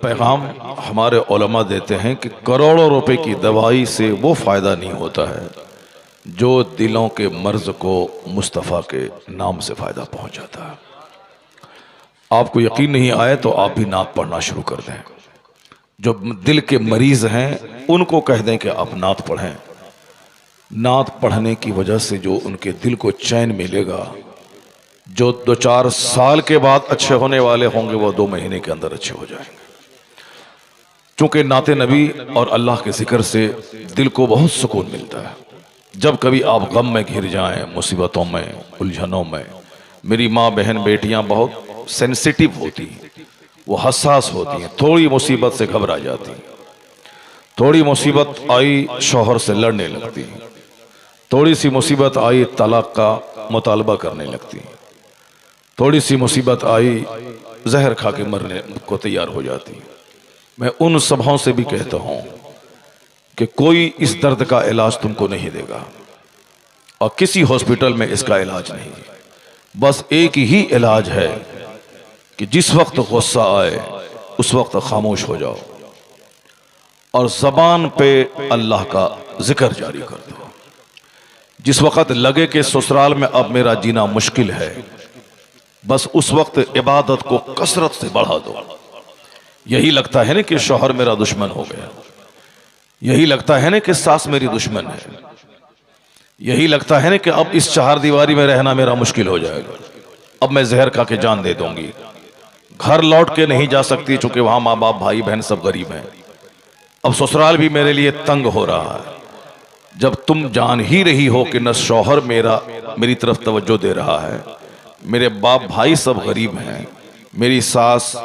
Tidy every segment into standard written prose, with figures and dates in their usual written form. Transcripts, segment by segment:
पैगाम हमारे उलमा देते हैं कि करोड़ों रुपए की दवाई से वो फ़ायदा नहीं होता है जो दिलों के मर्ज को मुस्तफ़ा के नाम से फ़ायदा पहुंचाता है। आपको यकीन नहीं आए तो आप भी नात पढ़ना शुरू कर दें। जो दिल के मरीज़ हैं उनको कह दें कि आप नात पढ़ें। नात पढ़ने की वजह से जो उनके दिल को चैन मिलेगा, जो 2-4 साल के बाद अच्छे होने वाले होंगे वो 2 महीने के अंदर अच्छे हो जाएंगे। चूँकि नाते नबी और अल्लाह के जिक्र से दिल को बहुत सुकून मिलता है। जब कभी आप गम में घिर जाएं, मुसीबतों में, उलझनों में, मेरी माँ बहन बेटियां बहुत सेंसिटिव होती हैं, वो हसास होती हैं, थोड़ी मुसीबत से घबरा जाती हैं। थोड़ी मुसीबत आई शौहर से लड़ने लगती हैं, थोड़ी सी मुसीबत आई तलाक का मुतालबा करने लगती हैं, थोड़ी सी मुसीबत आई जहर खा के मरने को तैयार हो जाती हैं। मैं उन सभाओं से भी कहता हूं कि कोई इस दर्द का इलाज तुमको नहीं देगा और किसी हॉस्पिटल में इसका इलाज नहीं। बस एक ही इलाज है कि जिस वक्त गुस्सा आए उस वक्त खामोश हो जाओ और ज़बान पे अल्लाह का जिक्र जारी कर दो। जिस वक्त लगे कि ससुराल में अब मेरा जीना मुश्किल है, बस उस वक्त इबादत को कसरत से बढ़ा दो। यही लगता है ना कि शौहर मेरा दुश्मन हो गया, यही लगता है ना कि सास मेरी दुश्मन है, यही लगता है ना कि अब इस 4 दीवारी में रहना मेरा मुश्किल हो जाएगा, अब मैं जहर खा के जान दे दूंगी, घर लौट के नहीं जा सकती चूंकि वहां माँ बाप भाई बहन सब गरीब हैं, अब ससुराल भी मेरे लिए तंग हो रहा है। जब तुम जान ही रही हो कि न शौहर मेरी तरफ तवज्जो दे रहा है, मेरे बाप भाई सब गरीब हैं, मेरी सास,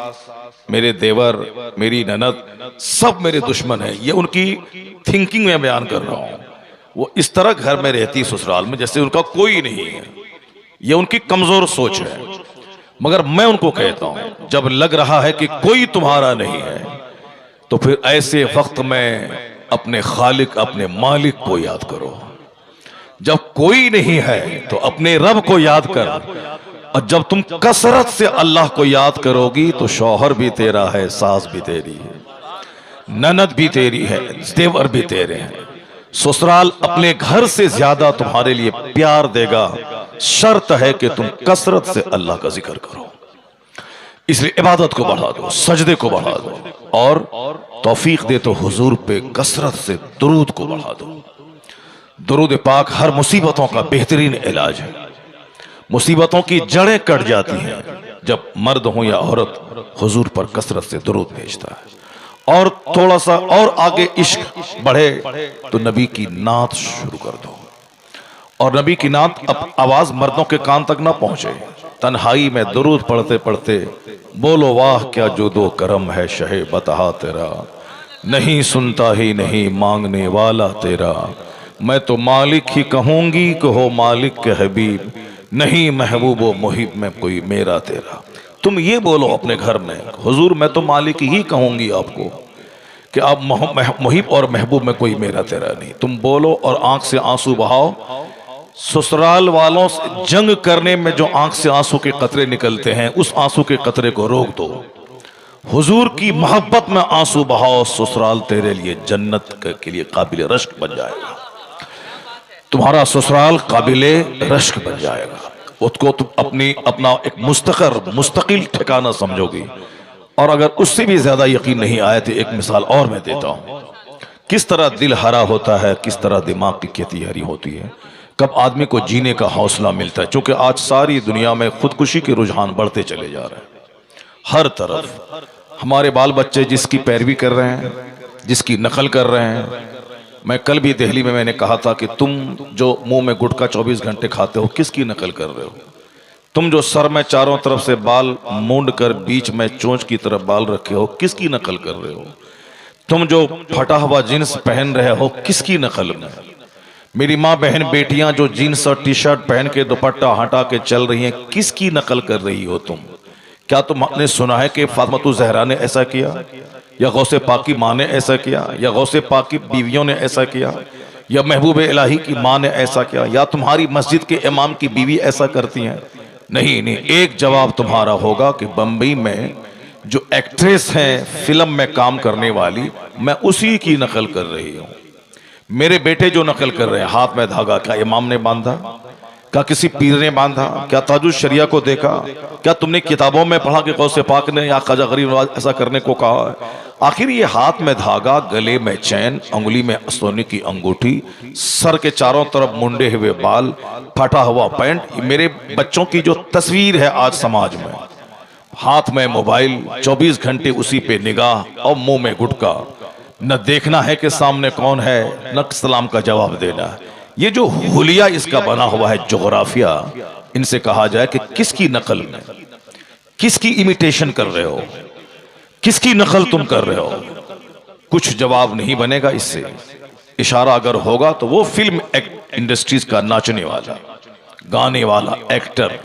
मेरे देवर, मेरी ननद सब मेरे दुश्मन हैं, ये उनकी थिंकिंग में बयान कर रहा हूं। वो इस तरह घर में रहती ससुराल में जैसे उनका कोई नहीं है, ये उनकी कमजोर सोच है। मगर मैं उनको कहता हूं जब लग रहा है कि कोई तुम्हारा नहीं है तो फिर ऐसे वक्त में अपने खालिक, अपने मालिक को याद करो। जब कोई नहीं है तो अपने रब को याद कर, और जब तुम कसरत से अल्लाह को याद करोगी तो शौहर भी तेरा है, सास भी तेरी है, ननद भी तेरी है, देवर भी तेरे हैं, ससुराल अपने घर से ज्यादा तुम्हारे लिए प्यार देगा। शर्त है कि तुम कसरत से अल्लाह का जिक्र करो। इसलिए इबादत को बढ़ा दो, सजदे को बढ़ा दो और तौफीक दे तो हुजूर पे कसरत से दुरूद को बढ़ा दो। दुरूद पाक हर मुसीबतों का बेहतरीन इलाज है। मुसीबतों की जड़ें कट जाती हैं जब मर्द हो या औरत हुजूर पर कसरत से दुरूद भेजता है। और थोड़ा सा और आगे इश्क बढ़े तो नबी की नात शुरू कर दो, और नबी की नात अब आवाज मर्दों के कान तक ना पहुंचे। तन्हाई में दुरूद पढ़ते पढ़ते बोलो वाह क्या जुदो करम है शहे बतहा तेरा, नहीं सुनता ही नहीं मांगने वाला तेरा, मैं तो मालिक ही कहूंगी कि हो मालिक के हबीब, नहीं महबूब व मुहिब में कोई मेरा तेरा। तुम ये बोलो अपने घर में, हुजूर मैं तो मालिक ही कहूंगी आपको कि आप मुहिब और महबूब में कोई मेरा तेरा नहीं। तुम बोलो और आंख से आंसू बहाओ। ससुराल वालों से जंग करने में जो आंख से आंसू के कतरे निकलते हैं उस आंसू के कतरे को रोक दो। हुजूर की मोहब्बत में आंसू बहाओ, ससुराल तेरे लिए जन्नत के लिए काबिल रश्क बन जाएगा। तुम्हारा ससुराल काबिले रश्क बन जाएगा, उसको तुम अपना एक मुस्तकिल ठिकाना समझोगी। और अगर उससे भी ज्यादा यकीन नहीं आया तो एक मिसाल और मैं देता हूं, किस तरह दिल हरा होता है, किस तरह दिमाग की खेती हरी होती है, कब आदमी को जीने का हौसला मिलता है। क्योंकि आज सारी दुनिया में खुदकुशी के रुझान बढ़ते चले जा रहे हैं। हर तरफ हमारे बाल बच्चे जिसकी पैरवी कर रहे हैं, जिसकी नकल कर रहे हैं। मैं कल भी दिल्ली में मैंने कहा था कि तुम जो मुंह में गुटखा 24 घंटे खाते हो किसकी नकल कर रहे हो? तुम जो सर में चारों तरफ से बाल मूंड कर बीच में चोंच की तरफ बाल रखे हो किसकी नकल कर रहे हो? तुम जो फटा हुआ जींस पहन रहे हो किसकी नकल में? मेरी माँ बहन बेटियां जो जीन्स और टी शर्ट पहन के दुपट्टा हटा के चल रही हैं किसकी नकल कर रही हो तुम? क्या तुमने सुना है कि फातिमा ज़हरा ने ऐसा किया, या गौसे पाक की माँ ने ऐसा किया, या गौसे पाक की बीवियों ने ऐसा किया, या महबूब इलाही की माँ ने ऐसा किया, या तुम्हारी मस्जिद के इमाम की बीवी ऐसा करती हैं? नहीं, एक जवाब तुम्हारा होगा कि बम्बई में जो एक्ट्रेस हैं फिल्म में काम करने वाली, मैं उसी की नकल कर रही हूं। मेरे बेटे जो नकल कर रहे हैं, हाथ में धागा क्या इमाम ने बांधा, क्या किसी पीर ने बांधा, क्या ताजुल शरिया को देखा, क्या तुमने किताबों में पढ़ा कि गौसे पाक ने या ख्वाजा गरीब नवाज ऐसा करने को कहा है? आखिर ये हाथ में धागा, गले में चैन, अंगुली में सोने की अंगूठी, सर के चारों तरफ मुंडे हुए बाल, फटा हुआ पैंट, मेरे बच्चों की जो तस्वीर है आज समाज में, हाथ में मोबाइल, 24 घंटे उसी पे निगाह और मुंह में गुटका, न देखना है कि सामने कौन है, न सलाम का जवाब देना है। ये जो हुलिया इसका बना हुआ है जोग्राफिया, इनसे कहा जाए कि किसकी नकल में, किसकी इमिटेशन कर रहे हो, किसकी नकल तुम कर रहे हो? कुछ जवाब नहीं बनेगा इससे। इशारा अगर होगा तो वो फिल्म इंडस्ट्रीज का नाचने वाला, गाने वाला एक्टर,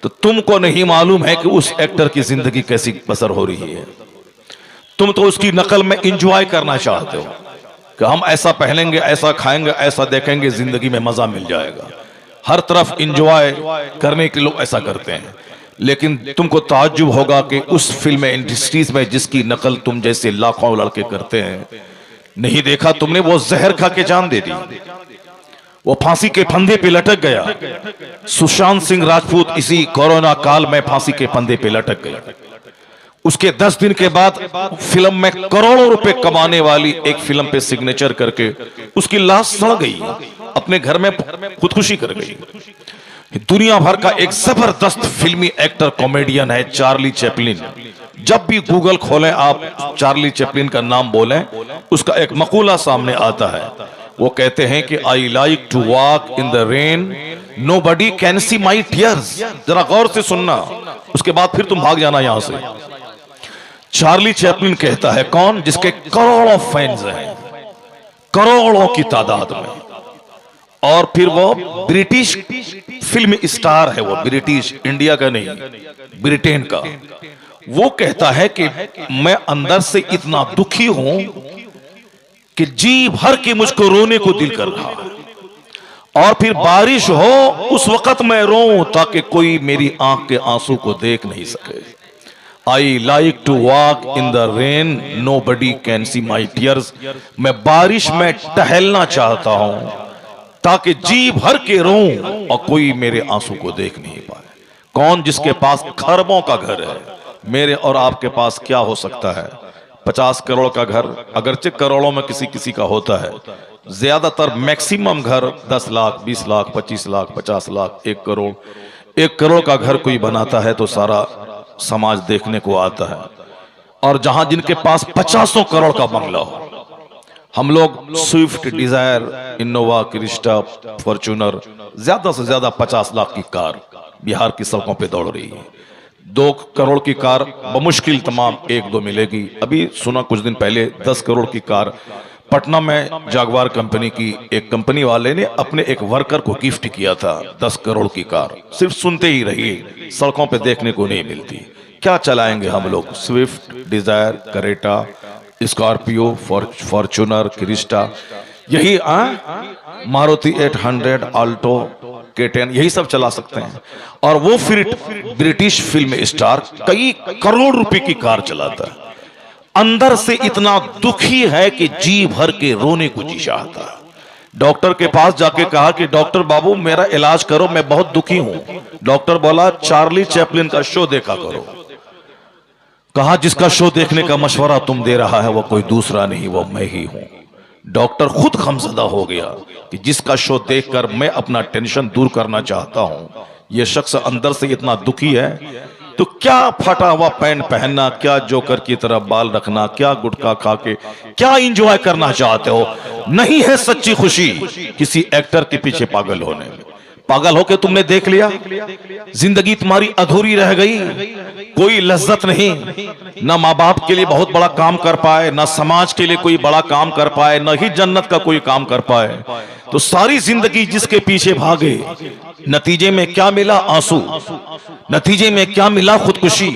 तो तुमको नहीं मालूम है कि उस एक्टर की जिंदगी कैसी बसर हो रही है। तुम तो उसकी नकल में इंजॉय करना चाहते हो कि हम ऐसा पहनेंगे, ऐसा खाएंगे, ऐसा देखेंगे, जिंदगी में मजा मिल जाएगा। हर तरफ इंजॉय करने के लोग ऐसा करते हैं। लेकिन तुमको ताज्जुब होगा कि उस फिल्म इंडस्ट्रीज में जिसकी नकल तुम जैसे लाखों लड़के करते हैं, नहीं देखा तुमने, वो जहर खा के जान दे दी, वो फांसी के फंदे पे लटक गया। सुशांत सिंह राजपूत इसी कोरोना काल में फांसी के फंदे पे लटक गया। उसके 10 दिन के बाद फिल्म में करोड़ों रुपए कमाने वाली एक फिल्म पे सिग्नेचर करके उसकी लाश सड़ गई, अपने घर में खुदकुशी कर गई। दुनिया भर का एक जबरदस्त फिल्मी एक्टर कॉमेडियन है चार्ली चैपलिन। जब भी गूगल खोलें आप, चार्ली चैपलिन का नाम बोलें, उसका एक मकूला सामने आता है। वो कहते हैं कि I like to walk in the rain, nobody can see my tears. जरा गौर से सुनना, उसके बाद फिर तुम भाग जाना यहां से। चार्ली चैपलिन कहता है, कौन? जिसके करोड़ों फैंस हैं, करोड़ों की तादाद में, और फिर वो ब्रिटिश फिल्म स्टार है, वो ब्रिटिश, इंडिया का नहीं, ब्रिटेन का। वो कहता है कि मैं अंदर से इतना दुखी हूं कि जी भर के मुझको रोने को दिल कर रहा है, और फिर बारिश हो उस वक्त मैं रोऊं ताकि कोई मेरी आंख के आंसू को देख नहीं सके। I like to walk in the rain, nobody can see my tears. मैं बारिश में टहलना चाहता हूं ताकि जी भर के रोऊं और कोई मेरे आंसू को देख नहीं पाए। कौन? जिसके पास खरबों का घर है। मेरे और आपके पास क्या हो सकता है? 50 करोड़ का घर, अगरचे करोड़ों में किसी किसी का होता है, ज्यादातर मैक्सिमम घर 10 लाख, 20 लाख, 25 लाख, 50 लाख, 1 करोड़। 1 करोड़ का घर कोई बनाता है तो सारा समाज देखने को आता है। और जहां जिनके पास 50 करोड़ का बंगला हो, हम लोग Swift Dzire, Innova, Crysta, Fortuner, ज्यादा से ज्यादा 50 लाख की कार बिहार की सड़कों पे दौड़ रही है। 2 करोड़ की कार बमुश्किल तमाम 1-2 मिलेगी। अभी सुना कुछ दिन पहले 10 करोड़ की कार पटना में जागवार कंपनी की एक कंपनी वाले ने अपने एक वर्कर को गिफ्ट किया था। 10 करोड़ की कार सिर्फ सुनते ही रहिए, सड़कों पे देखने को नहीं मिलती। क्या चलाएंगे हम लोग? Swift Dzire, Creta, Scorpio, Fortuner, Crysta, यही मारुति 800, आल्टो, K10, यही सब चला सकते हैं। और वो फिर ब्रिटिश फिल्म स्टार कई करोड़ रुपए की कार चलाता है। अंदर से इतना दुखी है कि जी भर के रोने को जी चाहता है। डॉक्टर के पास जाके कहा कि डॉक्टर बाबू मेरा इलाज करो, मैं बहुत दुखी हूं। डॉक्टर बोला चार्ली चैपलिन का शो देखा करो। कहा जिसका शो देखने का मशवरा तुम दे रहा है वो कोई दूसरा नहीं, वो मैं ही हूं। डॉक्टर खुद खमसदा हो गया कि जिसका शो देखकर मैं अपना टेंशन दूर करना चाहता हूं, यह शख्स अंदर से इतना दुखी है, तो क्या फटा हुआ पैंट पहनना, क्या जोकर की तरह बाल रखना, क्या गुटखा खा के क्या इंजॉय करना चाहते हो? नहीं है सच्ची खुशी किसी एक्टर के पीछे पागल होने में। पागल होके तुमने देख लिया, जिंदगी तुम्हारी अधूरी रह गई, कोई लज्जत नहीं, ना माँ बाप के लिए बहुत बड़ा काम कर पाए, ना समाज के लिए कोई बड़ा काम कर पाए, ना ही जन्नत का कोई काम कर पाए। तो सारी जिंदगी जिसके पीछे भागे, नतीजे में क्या मिला? आंसू। नतीजे में क्या मिला? खुदकुशी।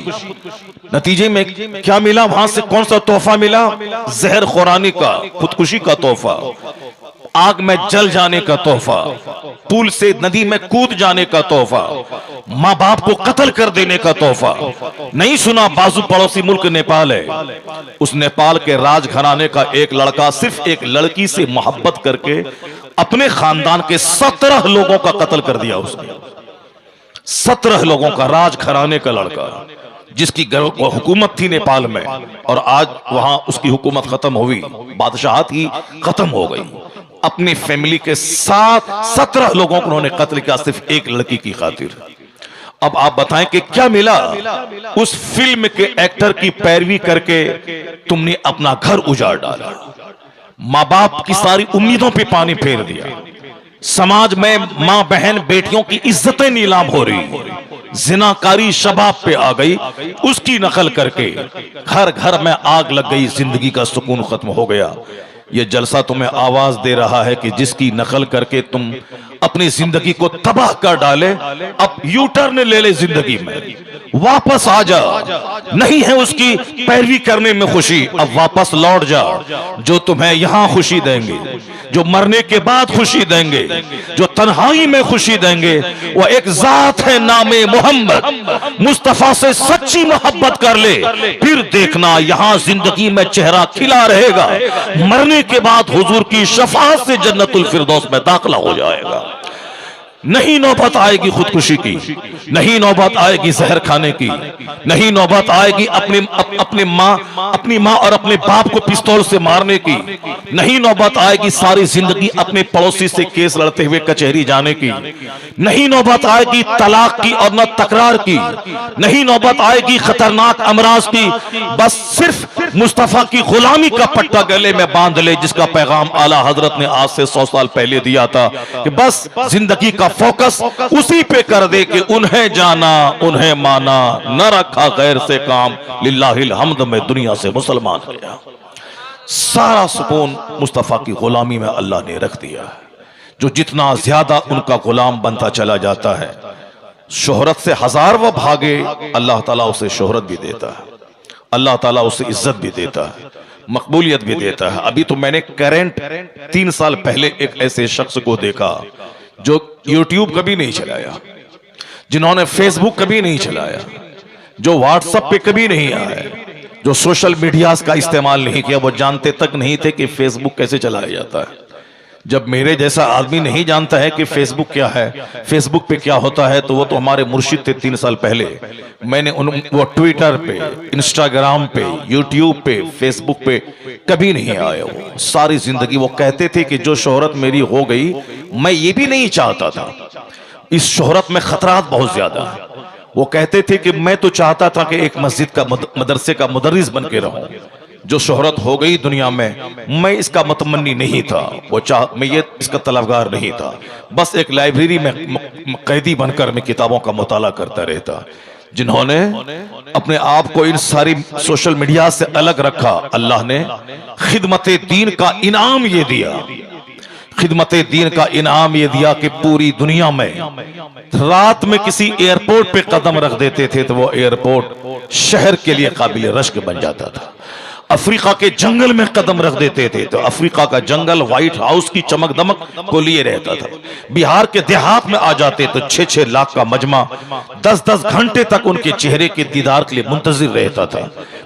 नतीजे में क्या मिला? वहां से कौन सा तोहफा मिला? जहर खुरानी का, खुदकुशी का तोहफा, आग में जल जाने का तोहफा, पुल से नदी में कूद जाने का तोहफा, माँ बाप को कत्ल कर देने का तोहफा। नहीं सुना बाजू पड़ोसी मुल्क नेपाल है, उस नेपाल के राजघराने का एक लड़का सिर्फ एक लड़की से मोहब्बत करके अपने खानदान के 17 लोगों का कत्ल कर दिया उसने। 17 लोगों का, राजघराने का लड़का जिसकी हुकूमत थी नेपाल में, और आज वहां उसकी हुकूमत खत्म हुई, बादशाहत ही खत्म हो गई। अपनी फैमिली के साथ 17 लोगों को उन्होंने कत्ल किया सिर्फ एक लड़की की खातिर। अब आप बताएं कि क्या मिला? उस फिल्म के एक्टर की पैरवी करके तुमने अपना घर उजाड़ डाला, मां बाप की सारी उम्मीदों पे पानी फेर दिया, समाज में मां बहन बेटियों की इज्जतें नीलाम हो रही, जिनाकारी शबाब पे आ गई, उसकी नकल करके घर घर में आग लग गई, जिंदगी का सुकून खत्म हो गया। ये जलसा तुम्हें आवाज दे रहा है कि जिसकी नकल करके तुम अपनी जिंदगी को तबाह कर डाले, अब यू टर्न ले ले जिंदगी में, वापस आ जा। नहीं है उसकी पैरवी करने में खुशी, अब वापस लौट जा। जो तुम्हें यहां खुशी देंगे, जो मरने के बाद खुशी देंगे, जो तन्हाई में खुशी देंगे, वो एक जात है नामे मोहम्मद। मुस्तफा से सच्ची मोहब्बत कर ले, फिर देखना यहां जिंदगी में चेहरा खिला रहेगा, मरने के बाद हुजूर की शफाअत से जन्नतुल फिरदौस में दाखिला हो जाएगा। नहीं नौबत आएगी खुदकुशी की, नहीं नौबत आएगी जहर खाने की, नहीं नौबत आएगी अपनी माँ और अपने बाप को पिस्तौल से मारने की, नहीं नौबत आएगी सारी जिंदगी अपने पड़ोसी से केस लड़ते हुए कचहरी जाने की, नहीं नौबत आएगी तलाक की और न तकरार की, नहीं नौबत आएगी खतरनाक अमराज की। बस सिर्फ मुस्तफा की गुलामी का पट्टा गले में बांध ले, जिसका पैगाम आला हजरत ने आज से 100 साल पहले दिया था कि बस जिंदगी का फोकस उसी पे कर दे कि उन्हें जाना उन्हें माना, न रखा गैर से काम, लिल्लाहिल हम्द में दुनिया से मुसलमान गया। सारा सुकून मुस्तफा की गुलामी में अल्लाह ने रख दिया है। जो जितना ज्यादा उनका गुलाम बनता चला जाता है, शोहरत से हजार वो भागे, अल्लाह ताला उसे शोहरत भी देता है, अल्लाह ताला उसे इज्जत भी देता है, मकबूलियत भी देता है। अभी तो मैंने करंट 3 साल पहले एक ऐसे शख्स को देखा जो यूट्यूब कभी नहीं चलाया, जिन्होंने फेसबुक कभी नहीं चलाया, जो व्हाट्सएप पे कभी नहीं आए, जो सोशल मीडिया का इस्तेमाल नहीं किया, वो जानते तक नहीं थे कि फेसबुक कैसे चलाया जाता है। जब मेरे जैसा आदमी नहीं जानता है कि फेसबुक क्या है, फेसबुक पे क्या होता है, तो वो तो हमारे मुर्शिद थे 3 साल पहले। मैंने वो ट्विटर पे, इंस्टाग्राम पे, यूट्यूब पे, फेसबुक पे कभी नहीं आया। वो सारी जिंदगी वो कहते थे कि जो शोहरत मेरी हो गई, मैं ये भी नहीं चाहता था, इस शोहरत में खतरात बहुत ज्यादा है। वो कहते थे कि मैं तो चाहता था कि एक मस्जिद का मदरसे का मुदर्रिस बन के रहूं। जो शोहरत हो गई दुनिया में, मैं इसका मतमन्नी नहीं था, मैं ये इसका तलबगार नहीं था। बस एक लाइब्रेरी में कैदी बनकर मैं किताबों का मुताला करता रहता। जिन्होंने अपने आप को इन सारी सोशल मीडिया से अलग रखा, अल्लाह ने खिदमत दीन का इनाम ये दिया, खिदमत दीन का इनाम ये दिया कि पूरी दुनिया में रात में किसी एयरपोर्ट पे कदम रख देते थे तो वो एयरपोर्ट शहर के लिए काबिल रश्क बन जाता था। अफ्रीका के जंगल में कदम रख देते थे तो अफ्रीका का जंगल व्हाइट हाउस की चमक दमक को लिए रहता था। बिहार के देहात में आ जाते तो 6-6 लाख का मजमा 10-10 घंटे तक उनके चेहरे के दीदार के लिए मुंतजिर रहता था।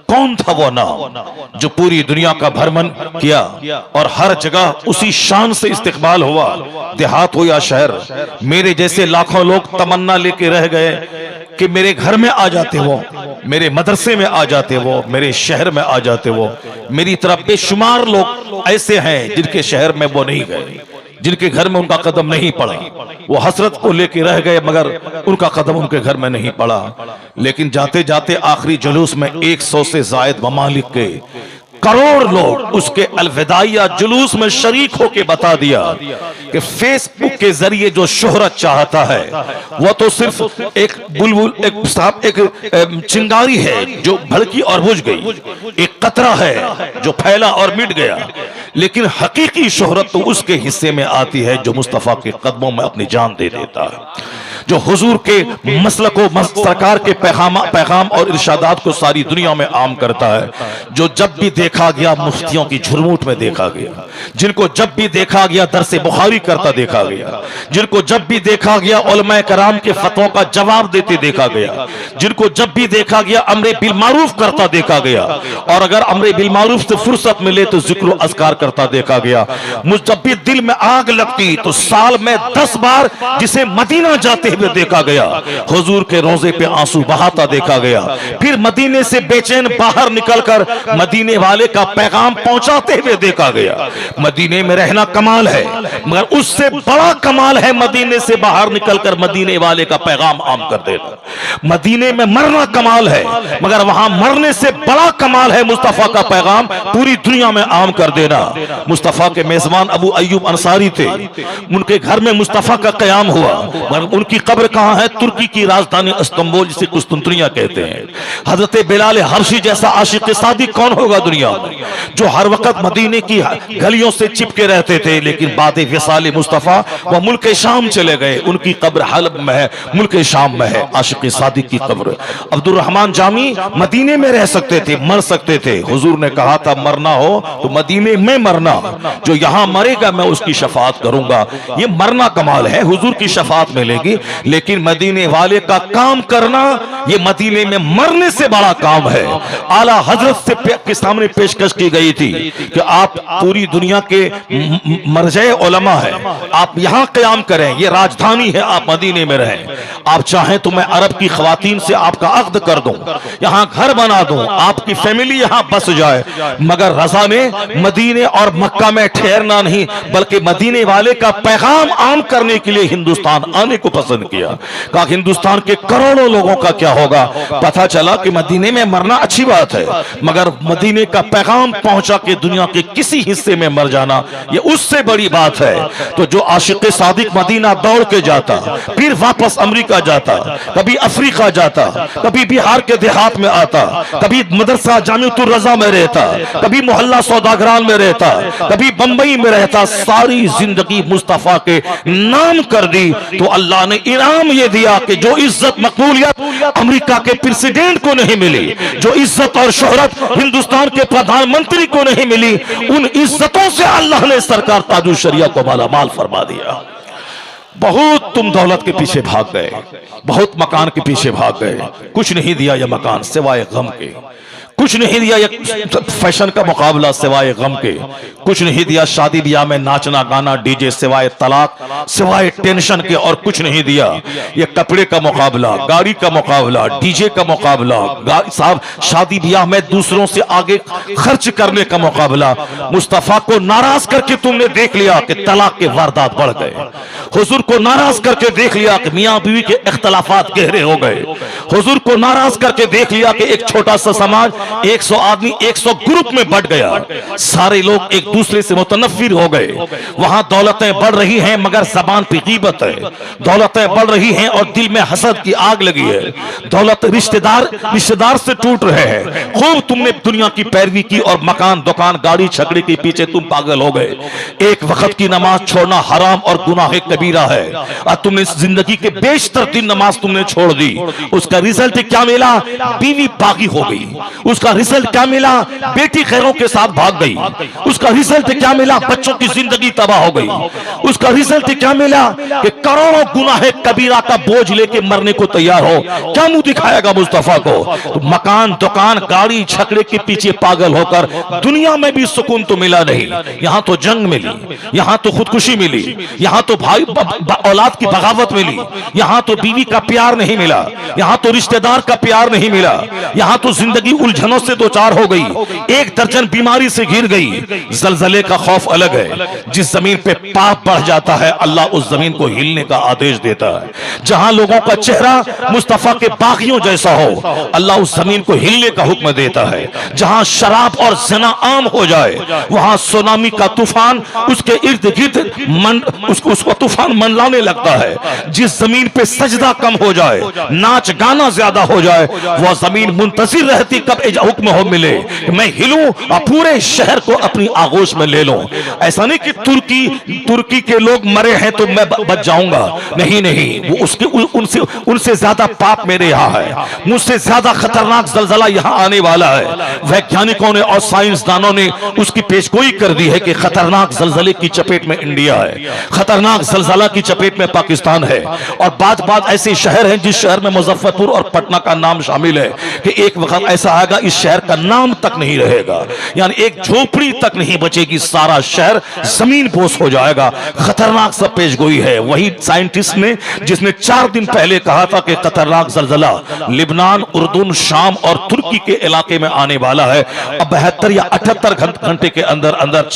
कौन था वो नाम जो पूरी दुनिया का भ्रमण किया और हर जगह उसी शान से इस्तेकबाल हुआ, देहात हो या शहर। मेरे जैसे लाखों लोग तमन्ना लेके रह गए कि मेरे घर में आ जाते वो, मेरे मदरसे में आ जाते वो, मेरे शहर में आ जाते वो। मेरी तरफ बेशुमार लोग ऐसे हैं जिनके शहर में वो नहीं गए, जिनके घर में उनका कदम नहीं पड़ा। वो हसरत को लेके रह गए मगर उनका कदम उनके घर में नहीं पड़ा। लेकिन जाते जाते आखिरी जुलूस में 100 से जायद ममालिक के करोड़ लोग उसके अलविदाइया जुलूस में शरीक होके बता दिया कि फेसबुक के जरिए जो शोहरत चाहता है वो तो सिर्फ एक बुलबुल, एक चिंगारी है जो भड़की और बुझ गई, एक कतरा है जो फैला और मिट गया। लेकिन हकीकी शोहरत तो उसके हिस्से में आती है जो मुस्तफा के कदमों में अपनी जान दे देता है। जो हुजूर के मसलक व सरकार के पैगाम और इरशादात को सारी दुनिया में आम करता है, जो जब भी देखा गया मुफ्तियों की झुरमुट में देखा गया, जिनको जब भी देखा गया दरसे बुखारी करता देखा गया, जिनको जब भी देखा गया उलमाए कराम के फतवों का जवाब देते देखा गया, जिनको जब भी देखा गया अमरे बिल मारूफ करता देखा गया, और अगर अमरे बिल मारूफ से फुर्सत मिले तो जिक्र अस्कार करता देखा गया। मुझ जब भी दिल में आग लगती तो साल में 10 बार जिसे मदीना जाते हुए देखा गया, हुजूर के रोजे पे आंसू बहाता देखा गया, फिर मदीने से बेचैन बाहर निकलकर मदीने वाले का पैगाम पहुंचाते हुए देखा गया। मदीने में रहना कमाल है, मगर उससे बड़ा कमाल है मदीने से बाहर निकलकर मदीने वाले का पैगाम आम कर देना। मदीने में मरना कमाल है, मगर वहां मरने से बड़ा कमाल है मुस्तफा का पैगाम पूरी दुनिया में आम कर देना। मुस्तफा के मेजबान अबू अय्यूब अंसारी थे, उनके घर में मुस्तफा का कयाम हुआ, मगर उनकी कब्र कहां है? तुर्की की राजधानी इस्तांबुल, जिसे कुस्तुंतनिया कहते हैं। हजरत बिलाल हर्शी जैसा आशिक सादिक कौन होगा दुनिया में, जो हर वक्त मदीने की गलियों से चिपके रहते थे, लेकिन बाद विसाल मुस्तफा वह मुल्क शाम चले गए। उनकी कब्र हलब में है, मुल्क शाम में है, आशिक सादिक की कब्र। अब्दुल रहमान जामी मदीने में रह सकते थे, मर सकते थे। हुजूर ने कहा था मरना हो तो मदीने में मरना, जो यहां मरेगा मैं उसकी शफात करूंगा। ये मरना कमाल है, हुजूर की शफात मिलेगी, लेकिन मदीने वाले का काम करना ये मदीने में मरने से बड़ा काम है। आला हजरत से के सामने पेशकश की गई थी कि आप पूरी दुनिया के मरजे उलमा है, आप यहां कयाम करें, ये राजधानी है, आप मदीने में रहें। आप चाहें तो मैं अरब की खवातीन से आपका अक्द कर दूं, यहां घर बना दूं, आपकी फैमिली यहां बस जाए, मगर रजा ने मदीने और मक्का में ठहरना नहीं, बल्कि मदीने वाले का पैगाम आम करने के लिए हिंदुस्तान आने को पसंद किया। कहा हिंदुस्तान के करोड़ों लोगों का क्या होगा? पता चला कि मदीने में मरना अच्छी बात है, मगर मदीने का पैगाम पहुंचा के दुनिया के किसी हिस्से में मर जाना ये उससे बड़ी बात है। तो जो आशिक सादिक मदीना दौड़ के जाता, फिर वापस अमेरिका जाता, कभी अफ्रीका जाता, कभी बिहार के देहात में आता, कभी मदरसा जामिअतुर रजा में रहता, कभी मोहल्ला सौदागरान में रहता, कभी बंबई में रहता, सारी जिंदगी मुस्तफा के नाम कर दी, तो अल्लाह ने इनाम ये दिया कि जो इज्जत मकबूलियत अमेरिका के प्रेसिडेंट को नहीं मिली, जो इज्जत और शोहरत हिंदुस्तान के प्रधानमंत्री को नहीं मिली, उन इज्जतों से अल्लाह ने सरकार ताजुल शरिया को मालामाल फरमा दिया। बहुत तुम दौलत के पीछे भाग गए, बहुत मकान के पीछे भाग गए, कुछ नहीं दिया यह मकान सिवाय गम के, कुछ नहीं दिया ये फैशन का मुकाबला सिवाय गम के, कुछ नहीं दिया शादी ब्याह में नाचना गाना डीजे सिवाय तलाक, सिवाय टेंशन के, और कुछ नहीं दिया ये कपड़े का मुकाबला, गाड़ी का मुकाबला, डीजे का मुकाबला, साहब शादी ब्याह में दूसरों से आगे खर्च करने का मुकाबला। मुस्तफा को नाराज करके तुमने देख लिया कि तलाक के वारदात बढ़ गए, हुजूर को नाराज करके देख लिया कि मियां बीवी के इख्तलाफात गहरे हो गए, हुजूर को नाराज करके देख लिया कि एक छोटा सा समाज 100 आदमी 100 ग्रुप में बढ़ गया, सारे लोग एक दूसरे से मुतनफ्फिर हो गए। वहां दौलतें बढ़ रही हैं मगर जबान पे गीबत है, दौलतें बढ़ रही हैं और दिल में हसद की आग लगी है, दौलत रिश्तेदार से टूट रहे हैं। खूब तुमने दुनिया की पैरवी की और मकान दुकान गाड़ी छकड़े के पीछे तुम पागल हो गए। एक वक्त की नमाज छोड़ना हराम और गुनाह कबीरा है, और तुमने जिंदगी के बेशतर दिन नमाज तुमने छोड़ दी। उसका रिजल्ट क्या मिला? बीवी बागी हो गई। उसका रिजल्ट क्या मिला? बेटी खैरों के साथ भाग गई। उसका रिजल्ट क्या मिला? बच्चों की जिंदगी तबाह हो गई। उसका रिजल्ट क्या मिला कि करोड़ों गुनाह कबीरा का बोझ लेके मरने को तैयार हो। क्या मुंह दिखाएगा मुस्तफा को? तो मकान दुकान गाड़ी छकड़े के पीछे पागल होकर दुनिया में भी सुकून तो मिला नहीं, यहां तो जंग मिली, यहां तो खुदकुशी मिली, यहां तो भाई औलाद की बगावत मिली, यहां तो बीवी का प्यार नहीं मिला, यहां तो रिश्तेदार का प्यार नहीं मिला, यहां तो जिंदगी उलझनों से दो चार हो गई, एक दर्जन बीमारी से घिर गई। जलजले का खौफ अलग है, जिस जमीन पे पाप बढ़ जाता है अल्लाह उस जमीन को हिलने का आदेश देता है। जहां लोगों का चेहरा मुस्तफा के बागियों जैसा हो अल्लाह उस जमीन को हिलने का हुक्म देता है। जहां शराब और ज़िना आम हो जाए वहां सुनामी का तूफान उसके इर्द गिर्द उसको तूफान मनलाने लगता है। जिस जमीन पे सजदा कम हो जाए, नाच गाना खाना ज्यादा हो जाए, वह जमीन मुंतजिर रहती कब हुक्म हो मिले, मैं हिलूं और पूरे शहर को अपनी आगोश में ले लूं। ऐसा नहीं कि तुर्की के लोग मरे हैं तो मैं बच जाऊंगा, नहीं नहीं, वो उसके उनसे ज्यादा पाप मेरे यहाँ है, मुझसे ज्यादा खतरनाक जलजला यहाँ आने वाला है। वैज्ञानिकों ने और साइंसदानों ने उसकी पेशगोई कर दी है कि खतरनाक जलजले की चपेट में इंडिया है, खतरनाक जलजला की चपेट में पाकिस्तान है। और बाद ऐसे शहर हैं जिस शहर में मुजफ्फरपुर और पटना का नाम शामिल है कि एक वक्त ऐसा आएगा इस शहर का नाम तक नहीं रहेगा, यानी एक झोपड़ी तक नहीं बचेगी, सारा शहर जमीन बोस हो जाएगा। खतरनाक सब पेशगोई है। वही साइंटिस्ट ने जिसने 4 दिन पहले कहा था कि खतरनाक जलजला लिबनान, उर्दून, शाम और तुर्की के इलाके में आने वाला है। अब 72 या 78 घंटे के अंदर अंदर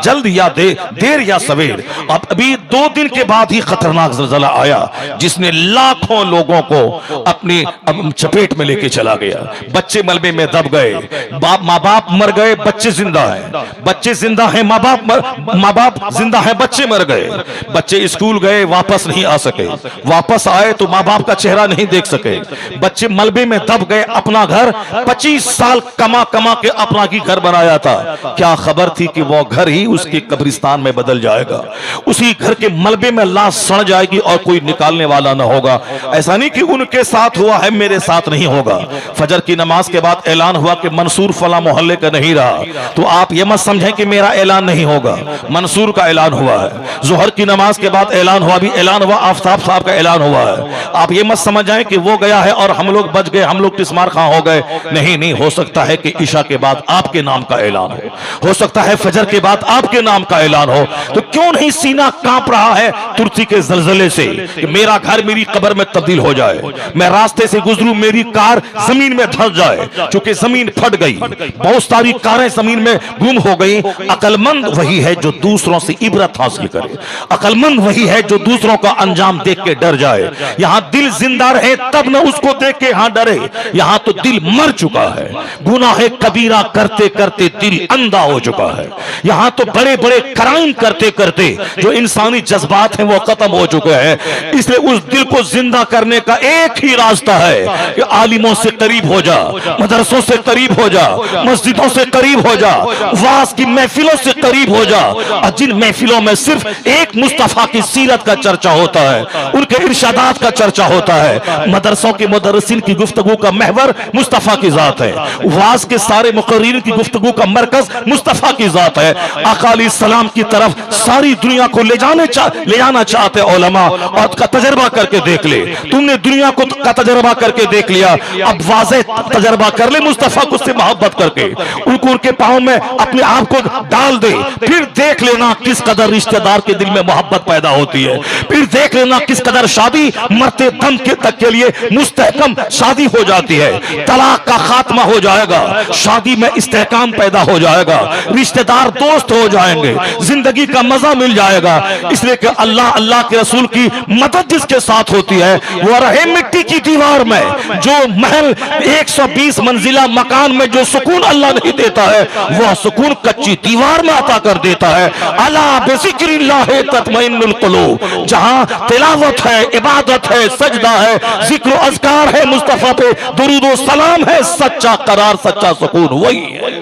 जल्द या देर या सवेर, अब अभी 2 दिन के बाद ही खतरनाक जलजला आया जिसने लाखों लोगों को अपनी चपेट में लेके चला गया। बच्चे मलबे में दब गए, माँ बाप मर गए, बच्चे जिंदा हैं, बच्चे जिंदा हैं, माँ बाप जिंदा हैं, बच्चे मर गए। बच्चे स्कूल गए, वापस नहीं आ सके, वापस आए तो माँ बाप का चेहरा नहीं देख सके। बच्चे मलबे में दब गए। अपना घर 25 साल कमा के अपना ही घर बनाया था, क्या खबर थी कि वो घर ही उसके कब्रिस्तान में बदल जाएगा, उसी घर के मलबे में लाश सड़ जाएगी और कोई निकालने वाला ना होगा। ऐसा नहीं कि उनके साथ हुआ है मेरे साथ नहीं होगा। फजर की नमाज के बाद ऐलान हुआ कि मंसूर फला मोहल्ले का नहीं रहा, तो आप ये मत समझें कि मेरा ऐलान नहीं होगा, मंसूर का ऐलान हुआ है। जोहर की नमाज के बाद ऐलान हुआ, भी ऐलान हुआ, आफ्ताब साहब का ऐलान हुआ है। आप ये मत समझ जाएं कि वो गया है और हम लोग बच गए, हम लोग टिस्मार खां हो गए, नहीं, हो सकता है कि ईशा के बाद आपके नाम का ऐलान हो सकता है फजर के बाद आपके नाम का ऐलान हो। तो क्यों नहीं सीना कांप रहा है तुर्की के जलजले से कि मेरा घर मेरी कब्र में तब्दील हो जाए, मैं रास्ते से गुजरूं मेरी कार जमीन में धंस जाए, क्योंकि जमीन फट गई, बहुत सारी कारें जमीन में गुम हो गई। अकलमंद वही है जो दूसरों से इबरत हासिल करे, अकलमंद वही है जो दूसरों का अंजाम देख के डर जाए। यहाँ दिल जिंदा रहे तब न उसको देख के यहाँ डरे, यहाँ तो दिल मर चुका है, गुनाह कबीरा करते करते दिल अंधा हो चुका है। यहाँ तो बड़े बड़े क्राइम करते करते जो इंसानी जज्बात हैं वो खत्म हो चुके हैं। इसलिए उस दिल को जिंदा करने का एक ही रास्ता है कि आलिमों से करीब हो जा, मदरसों से करीब हो जा, मस्जिदों से करीब हो जा, वाज की महफिलों से करीब हो जा। और जिन महफिलों में सिर्फ एक मुस्तफा की सीरत का चर्चा होता है, उनके इरशादात का चर्चा होता है, मदरसों के मुदर्रिसीन की गुफ्तगू का महवर मुस्तफा की जात है, वाज के सारे मुकर्रिरीन की गुफ्तगू का मरकज मुस्तफा की जात है। आका अलैहिस्सलाम की तरफ सारी दुनिया को ले जाना चाहते उलमा, और का तजर्बा करके देख ले, तुमने दुनिया को का तजर्बा करके देख लिया, अब वाज़े तजर्बा कर ले मुस्तफा को से मोहब्बत करके, उनके पाँव में अपने आप को डाल दे, फिर देख लेना किस कदर रिश्तेदार के दिल में मोहब्बत पैदा होती है, फिर देख लेना किस कदर शादी मरते दम के तक के लिए मुस्तहकम शादी हो जाती है। तलाक का खात्मा हो जाएगा, शादी में इस्तेहकाम पैदा हो जाएगा, रिश्तेदार दोस्त हो जाएंगे, जिंदगी का मजा मिल जाएगा। इसलिए कि अल्लाह के रसूल की मदद जिसके साथ होती है वो रहे मिट्टी की दीवार में, जो महल 120 मंजिला मकान में जो सुकून अल्लाह नहीं देता है वह सुकून कच्ची दीवार में अता कर देता है। अला बिज़िक्रिल्लाह तत्मइन्नुल कुलूब, जहां तिलावत है, इबादत है, सजदा है, जिक्र अज़कार है, मुस्तफा पे दुरूद व सलाम है, सच्चा करार, सच्चा सुकून वही है।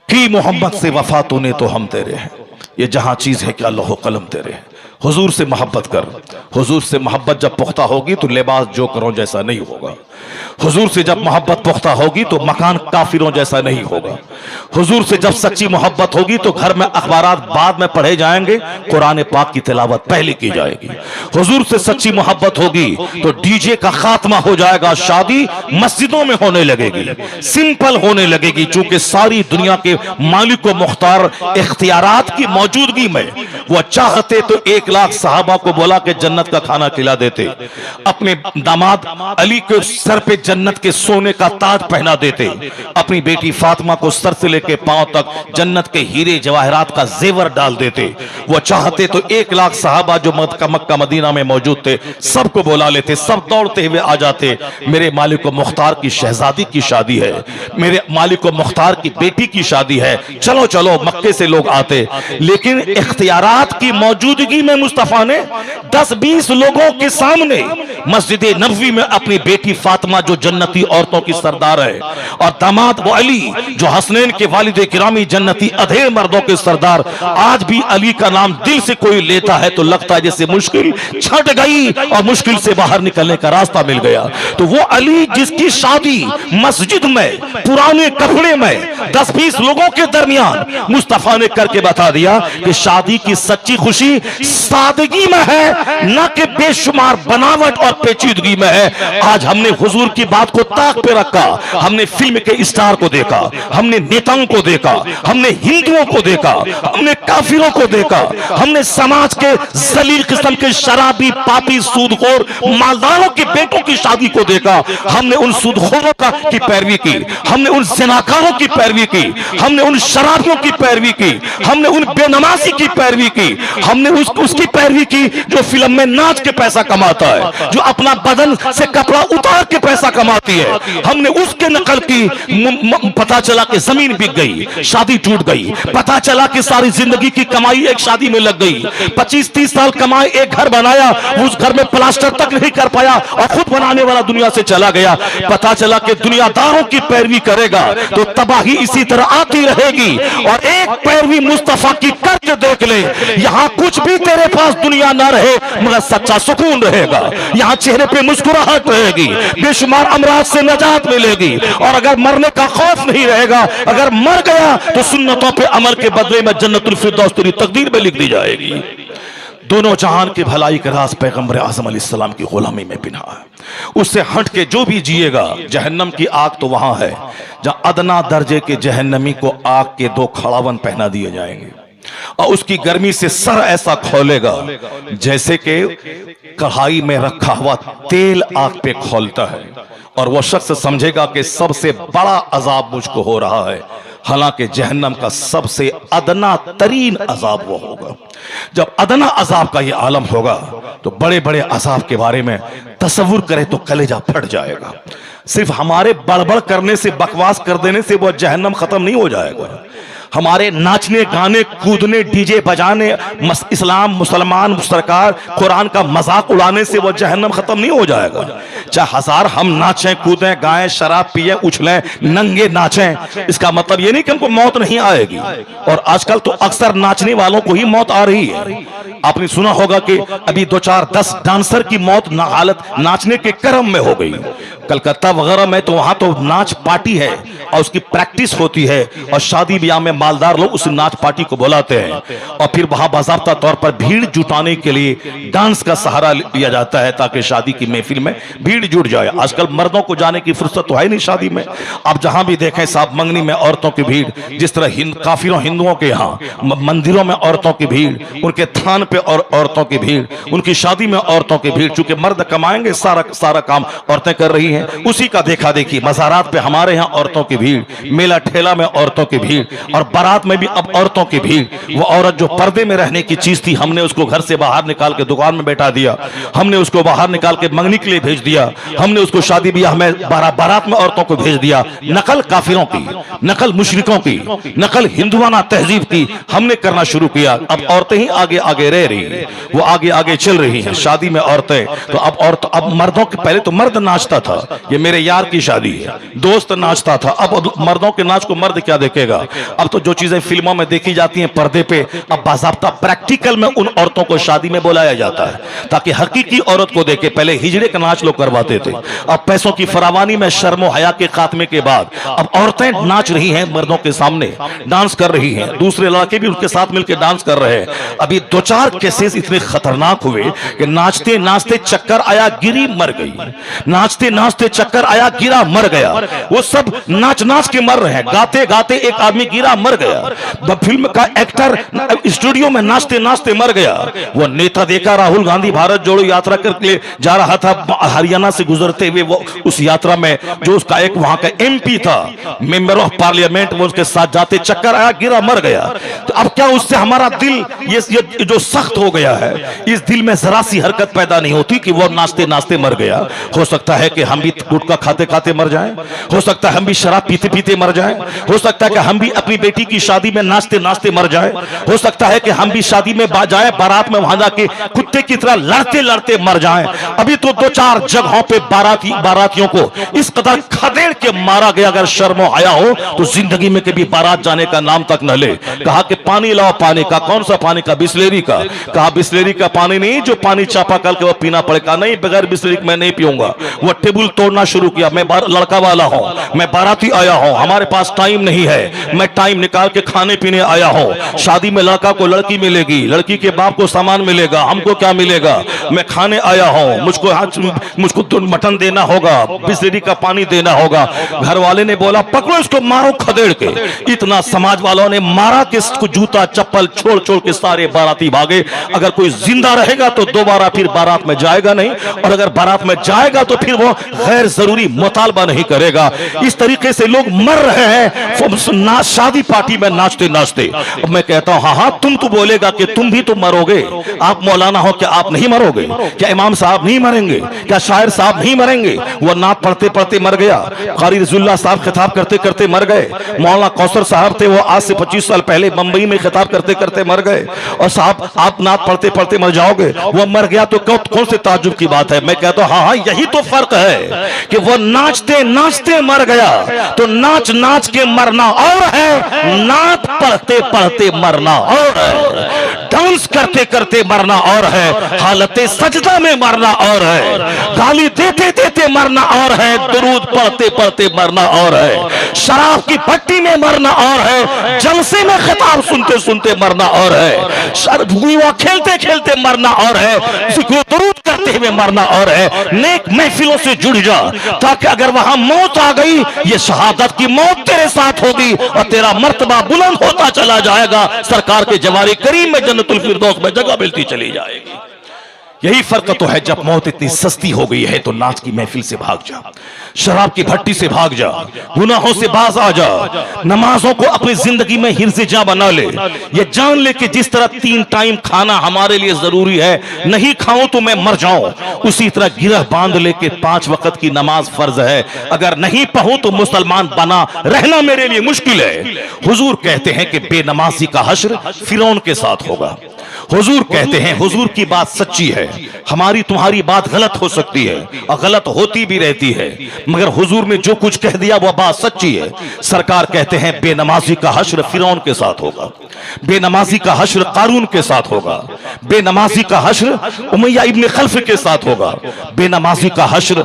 की मोहम्मद से वफा तूने तो हम तेरे हैं, ये जहां चीज है कि अल्लाह कलम तेरे हैं। हुजूर से मोहब्बत कर, हुजूर से मोहब्बत जब पुख्ता होगी तो लिबास जो करो जैसा नहीं होगा। हुजूर से जब मोहब्बत पुख्ता होगी तो मकान काफिरों जैसा नहीं होगा। हुजूर से जब सच्ची मोहब्बत होगी तो घर में अखबारात बाद में पढ़े जाएंगे, कुरान पाक की तिलावत पहले की जाएगी। हुजूर से सच्ची मोहब्बत होगी तो डीजे का खात्मा हो जाएगा, शादी मस्जिदों में होने लगेगी, सिंपल होने लगेगी, चूंकि सारी दुनिया के मालिक व मुख्तार इख्तियारात की मौजूदगी में वो चाहते तो 1 लाख सहाबा को बोला कि जन्नत का खाना खिला देते, अपने दामाद अली के सर पे जन्नत के सोने का ताज पहना देते, अपनी बेटी फातिमा को सर से लेके पांव तक जन्नत के हीरे जवाहरात का जेवर डाल देते। वो चाहते तो 1 लाख सहाबा जो मक्का मदीना में मौजूद थे सबको बुला लेते, सब दौड़ते हुए आ जाते, मेरे मालिक व मुख्तार की शहजादी की शादी है, मेरे मालिक व मुख्तार की बेटी की शादी है, चलो चलो। मक्के से लोग आते, लेकिन इख्तियारात की मौजूदगी में मुस्तफा ने 10-20 लोगों के सामने मस्जिद नबवी में अपनी बेटी फातिमा जो जन्नती औरतों की सरदार है, और दामाद वो अली जो हसनैन के वालिद किरामी जन्नती अधे मर्दों के सरदार। आज भी अली का नाम दिल से कोई लेता है तो लगता है जैसे मुश्किल छट गई और मुश्किल से बाहर निकलने का रास्ता मिल गया। तो वो अली जिसकी शादी मस्जिद में पुराने कपड़े में 10-20 लोगों के दरमियान मुस्तफा ने करके बता दिया कि शादी की सच्ची खुशी सादगी में है, न कि बेशुमार बनावट और पेचीदगी में है। आज हमने हुजूर की बात को ताक पे रखा, हमने फिल्म के स्टार को देखा, हमने नेताओं को देखा, हमने हिंदुओं को देखा, हमने काफिरों को देखा, हमने समाज के जलील किस्म के शराबी पापी सूदखोर मालदारों के बेटों की शादी को देखा। हमने उन सूदखोरों की पैरवी की, हमने उन ज़िनाकारों की पैरवी की, हमने उन शराबियों की पैरवी की, हमने उन बेनमाजी की पैरवी की, हमने उसकी पैरवी की जो फिल्म में नाच के पैसा कमाता है, जो अपना बदन से कपड़ा उतार के पैसा कमाती है। हमने उसके नकल की। पता चला कि जमीन बिक गई, शादी टूट गई। पता चला कि सारी जिंदगी की कमाई एक शादी में लग गई। 25-30 साल कमाए, एक घर बनाया, उस घर में प्लास्टर तक नहीं कर पाया और खुद बनाने वाला दुनिया से चला गया। पता चला कि दुनियादारों की पैरवी करेगा तो तबाही इसी तरह आती रहेगी। और एक पैरवी मुस्तफा की करके देख ले, यहां कुछ भी तेरे पास दुनिया ना रहे मगर सच्चा सुकून रहेगा। यहां चेहरे पे मुस्कुराहट रहेगी, बेशुमार अमराज से नजात मिलेगी। और अगर मरने का खौफ नहीं रहेगा, अगर मर गया तो सुन्नतों पे अमल के बदले में जन्नतुल फिरदौस तेरी तकदीर में लिख दी जाएगी। दोनों जहान की भलाई का राज पैगंबर आज़म अलैहिस्सलाम की गुलामी में बिना है। उससे हट के जो भी जिएगा, जहन्नम की आग तो वहां है जहां अदना दर्जे के जहन्नमी को आग के 2 खड़ावन पहना दिए जाएंगे और उसकी गर्मी से सर ऐसा खोलेगा जैसे कि कढ़ाई में रखा हुआ तेल आग पे खोलता है। और वह शख्स समझेगा कि सबसे बड़ा अजाब मुझको हो रहा है, हालांकि जहन्नम का सबसे अदना तरीन अजाब वो होगा। जब अदना अजाब का ये आलम होगा तो बड़े बड़े अजाब के बारे में तसव्वुर करे तो कलेजा फट जाएगा। सिर्फ हमारे बड़बड़ करने से, बकवास कर देने से वो जहन्नम खत्म नहीं हो जाएगा। हमारे नाचने गाने कूदने डीजे बजाने इस्लाम मुसलमान सरकार कुरान का मजाक उड़ाने से वो जहन्नम खत्म नहीं हो जाएगा। चाहे 1000 हम नाचें कूदें गाएं शराब पिए उछलें नंगे नाचें, इसका मतलब ये नहीं कि हमको मौत नहीं आएगी। और आजकल तो अक्सर नाचने वालों को ही मौत आ रही है। आपने सुना होगा कि अभी 2-4-10 डांसर की मौत हालत नाचने के क्रम में हो गई। कलकत्ता वगैरह में तो वहां तो नाच पार्टी है और उसकी प्रैक्टिस होती है और शादी ब्याह में मालदार लोग उस नाच पार्टी को बुलाते हैं और फिर वहां बाज़ाब्ता तौर पर भीड़ जुटाने के लिए डांस का सहारा लिया जाता है ताकि शादी की महफिल में भीड़ जुट जाए। आजकल मर्दों को जाने की फुर्सत तो है नहीं शादी में। अब जहां भी देखें साहब मंगनी में औरतों की भीड़, जिस तरह काफिरों हिंदुओं के यहाँ मंदिरों में औरतों की भीड़, उनके थान पे और औरतों की भीड़, उनकी शादी में औरतों की भीड़। चूंकि मर्द कमाएंगे सारा काम औरतें कर रही हैं, उसी का देखा देखी। मज़ारात पे हमारे यहाँ औरतों की भीड़, मेला ठेला में औरतों की भीड़ और बारात में भी अब औरतों की भीड़। वो औरत जो पर्दे में रहने की चीज थी, हमने उसको घर से बाहर निकाल के दुकान में बैठा दिया, हमने उसको बाहर निकाल के मंगनी के लिए भेज दिया, हमने उसको शादी ब्याह में बारात में औरतों को भेज दिया। नकल काफिरों की, नकल मुशरिकों की, नकल हिंदुआना तहजीब की हमने करना शुरू किया। अब औरतें ही आगे आगे रह रही हैं, वो आगे आगे चल रही हैं शादी में औरतें। तो अब मर्दों के, पहले तो मर्द नाचता था, ये मेरे यार की शादी है, दोस्त नाचता था। अब मर्दों के नाच को मर्द क्या देखेगा। अब तो जो चीजें फिल्मों में देखी जाती हैं पर्दे पे, अब बाज़ाब्ता प्रैक्टिकल में उन औरतों को शादी में बुलाया जाता है ताकि हकीकी औरत को देखे। पहले हिजड़े का नाच लोग करवाते थे, अब पैसों की फरावानी में शर्म और हया के खात्मे के बाद अब औरतें नाच रही हैं, मर्दों के सामने डांस कर रही हैं, दूसरे लड़के भी उनके साथ मिलकर डांस कर रहे हैं। अभी 2-4 केसेस इतने खतरनाक हुए कि नाचते नाचते चक्कर आया, गिरी मर गई, नाचते नाचते चक्कर आया, गिरा मर गया। वो सब नाच नाच के मर रहे हैं, गाते गाते एक आदमी गिरा मर गया। फिल्म का एक्टर स्टूडियो में नाचते नाचते मर गया। वो नेता देखा, राहुल गांधी भारत जोड़ो यात्रा करके जा रहा था, हरियाणा से गुजरते हुए वो उस यात्रा में जो उसका एक वहां का एमपी था, मेंबर ऑफ पार्लियामेंट, वो उसके साथ जाते चक्कर आया, गिरा मर गया। तो अब क्या उससे हमारा दिल ये जो सख्त हो गया है, इस दिल में जरा सी हरकत पैदा नहीं होती कि वो नाचते नाचते मर गया। हो सकता है कि हम भी गुटखा खाते खाते मर जाएं, हो सकता है हम भी शराब पीते पीते मर जाएं, हो सकता है कि हम भी अपनी बेटी बेटी की शादी में नाचते नाचते मर जाए, हो सकता है कि हम भी शादी में जाए, बारात में वहां जाके कुत्ते की तरह लड़ते लड़ते मर जाएं। अभी तो 2-4 जगहों पे बारातियों को इस कदर खदेड़ के मारा गया। अगर शर्मो आया हो तो जिंदगी में कभी बारात जाने का नाम तक न ले। कहा कि पानी लाओ, पानी का कौन सा पानी का? बिस्लेरी का। कहा बिस्लेरी का पानी नहीं, जो पानी चापाकल के वो पीना पड़ेगा। नहीं, बगैर बिस्लेरी मैं नहीं पीऊंगा। वो टेबल तोड़ना शुरू किया। मैं लड़का वाला हूं, मैं बाराती आया हूं, हमारे पास टाइम नहीं है, मैं टाइम निकाल के खाने पीने आया हूं। शादी में लड़का को लड़की मिलेगी, लड़की के बाप को सामान मिलेगा, हमको क्या मिलेगा? मैं खाने आया हूं, मुझको तो मटन देना होगा, बिस्लेरी का पानी देना होगा। घर वाले ने बोला पकड़ो इसको, मारो खदेड़ के। इतना समाज वालों ने मारा कि इसको जूता चप्पल छोड़ छोड़ के सारे बाराती भागे। अगर कोई जिंदा रहेगा तो दोबारा फिर बारात में जाएगा नहीं, और अगर बारात में जाएगा तो फिर वो गैर जरूरी मुतालबा नहीं करेगा। इस तरीके से लोग मर रहे हैं शादी पार्टी में नाचते नाचते। मैं कहता हूं हाँ, तुम तो बोलेगा कि तुम भी तो मरोगे। आप मौलाना हो, क्या आप नहीं मरोगे? क्या इमाम साहब नहीं मरेंगे? क्या शायर साहब नहीं मरेंगे? वो नात पढ़ते पढ़ते मर गया, कारी रज़ुल्लाह साहब खिताब करते करते मर गए, मौलाना कौसर साहब थे, वो आज से 25 साल पहले बंबई में खिताब करते करते मर गए। और साहब आप नात पढ़ते पढ़ते मर जाओगे, वो मर गया तो कौन से ताज्जुब की बात है? मैं कहता हूं हाँ, यही तो फर्क है कि वो नाचते नाचते मर गया, तो नाच नाच के मरना और है, नात पढ़ते पढ़ते मरना और है, डांस करते करते मरना और है, हालते सजदा में मरना और है, गाली देते देते मरना और है, दुरूद पढ़ते पढ़ते मरना और है, शराब की भट्टी में मरना और है, जलसे में खिताब सुनते सुनते मरना और है, जुआ खेलते खेलते मरना और है, दुरूद करते हुए मरना और है। नेक महफिलों से जुड़ जा, ताकि अगर वहां मौत आ गई, ये शहादत की मौत तेरे साथ होगी और तेरा मर्तबा बुलंद होता चला जाएगा, सरकार के जवारी करीम में जन्नतुल फिरदौस में जगह मिलती चली जाएगी। यही फर्क तो है। जब मौत इतनी सस्ती हो गई है तो नाच की महफिल से भाग जा, शराब की भट्टी से भाग जा, गुनाहों से बाज आ जा, नमाजों को अपनी जिंदगी में हिर्ज़े जा बना ले। ये जान ले कि जिस तरह 3 टाइम खाना हमारे लिए जरूरी है, नहीं खाऊं तो मैं मर जाऊं, उसी तरह गिरह बांध ले के 5 वक्त की नमाज फर्ज है। अगर नहीं पढ़ूं तो मुसलमान बना रहना मेरे लिए मुश्किल है। हुजूर कहते हैं कि बेनमाजी का हश्र फिरौन के साथ होगा। हुजूर कहते हैं, हुजूर की बात सच्ची है, हमारी तुम्हारी बात गलत हो सकती है और गलत होती भी रहती है, मगर हुजूर ने जो कुछ कह दिया वह बात सच्ची है। सरकार कहते हैं बेनमाजी का हश्र फिरौन के साथ होगा, बेनमाजी का हश्र कारून के साथ होगा, बेनमाजी का हश्र उमैया इब्न खल्फ के साथ होगा, बेनमाजी का हश्र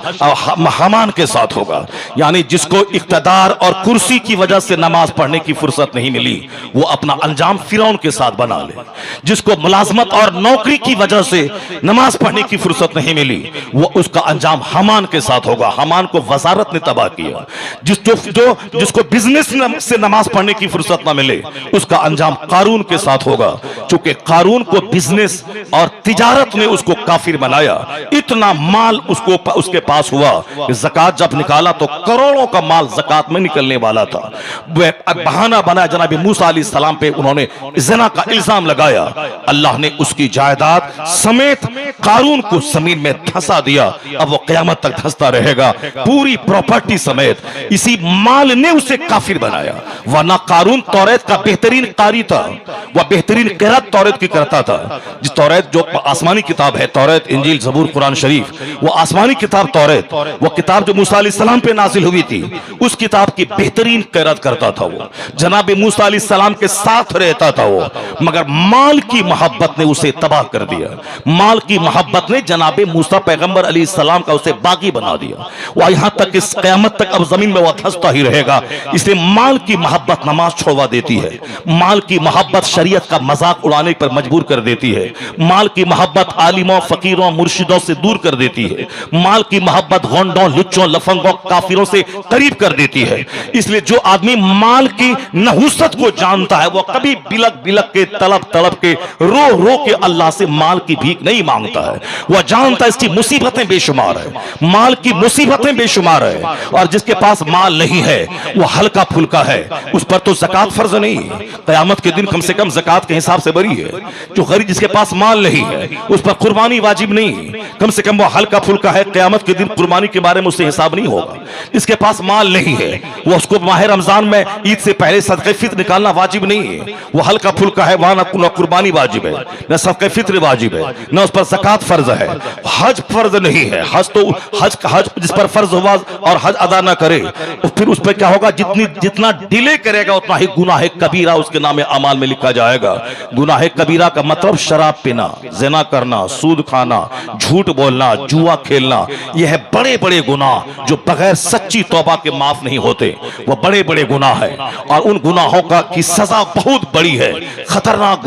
हमान के साथ होगा। यानी जिसको इख्तदार और कुर्सी की वजह से नमाज पढ़ने की फुर्सत नहीं मिली, वो अपना अंजाम फिरौन के साथ बना ले। जिसको मुलाजमत और नौकरी की वजह से नमाज पढ़ने की फुर्सत नहीं मिली, वो उसका अंजाम हमान के साथ होगा। हमान को वजारत ने तबाह किया। जिसको बिजनेस से नमाज पढ़ने की फुर्सत ना मिले, उसका अंजाम कारून के साथ होगा। चूंकि कारून को बिजनेस और तिजारत ने उसको काफिर बनाया, इतना माल उसके पास हुआ कि ज़कात जब निकाला तो करोड़ों का माल ज़कात में निकलने वाला था। बहाना बनाया, जनाब मूसा अलैहिस्सलाम पे उन्होंने ज़िना का इल्जाम लगाया। अल्लाह ने उसकी जायदाद समेत कारून को जमीन में धंसा दिया। अब वो क़यामत तक धंसता रहेगा, पूरी प्रॉपर्टी समेत। इसी माल ने उसे काफिर बनाया। वरना कारून तौरात का बेहतरीन कारी था, वह बेहतरीन क़िरात तौरात की करता था। जिस तौरात जो आसमानी किताब है, तौरात, इंजील, ज़बूर, कुरान शरीफ, वो आसमानी किताब तौरात, वो किताब जो मूसा अलैहिस्सलाम पे नाज़िल हुई थी, उस किताब की बेहतरीन क़िरात करता था। वो जनाब मूसा अलैहिस्सलाम के साथ रहता था वो, मगर माल की मोहब्बत ने उसे तबाह कर दिया। माल की मोहब्बत ने जनाब मूसा पैगंबर अलैहिस्सलाम का उसे बागी बना दिया। वह यहां तक इस क़यामत तक अब जमीन में वह धंसता ही रहेगा। इसलिए माल की मोहब्बत नमाज छोड़वा देती है, माल की मोहब्बत शरीयत का मजाक उड़ाने पर मजबूर कर देती है, माल की मोहब्बत आलिमों, फकीरों, मुर्शिदों से दूर कर देती है, माल की मोहब्बत गोंडों, लुच्चों, लफंगों, काफिरों से करीब कर देती है। इसलिए जो आदमी माल की नहुसत को जानता है, वो कभी बिलक बिलक के तड़प तड़प के रो रो के अल्लाह से माल की भीख नहीं मांगता है। वह जानता है इसकी मुसीबतें बेशुमार है, माल की मुसीबतें बेशुमार है। और जिसके पास माल नहीं है वो हल्का फुल्का है, उस पर तो ज़कात फर्ज नहीं। क़यामत के दिन कम से कम ज़कात के हिसाब से बरी है। जो गरीब जिसके पास माल नहीं है उस पर कुर्बानी वाजिब नहीं, कम से कम वो हल्का फुल्का है। क़यामत के दिन कुर्बानी के बारे में उससे हिसाब नहीं होगा। जिसके पास माल नहीं है वो उसको माह रमजान में ईद से पहले सदक़े फित्र निकालना वाजिब नहीं है। वो हल्का फुल्का है, वहां न कुर्बानी वाजिब है, न सदक़े फित्र वाजिब है, न उस पर ज़कात फर्ज है। हज फर्ज नहीं है। हज तो हज जिस पर फर्ज हुआ और हज अदा ना करे तो फिर उस पर क्या होगा, जितना डिले करेगा उतना ही गुनाह कबीरा उसके नाम अमाल में लिखा जाएगा। गुनाह कबीरा का मतलब शराब पीना, ज़िना करना, सूद खाना, झूठ बोलना, जुआ खेलना, यह है बड़े बड़े गुनाह जो बगैर सच्ची तौबा के माफ नहीं होते। वो बड़े बड़े गुनाह है और उन गुनाहों की सजा बहुत बड़ी है, खतरनाक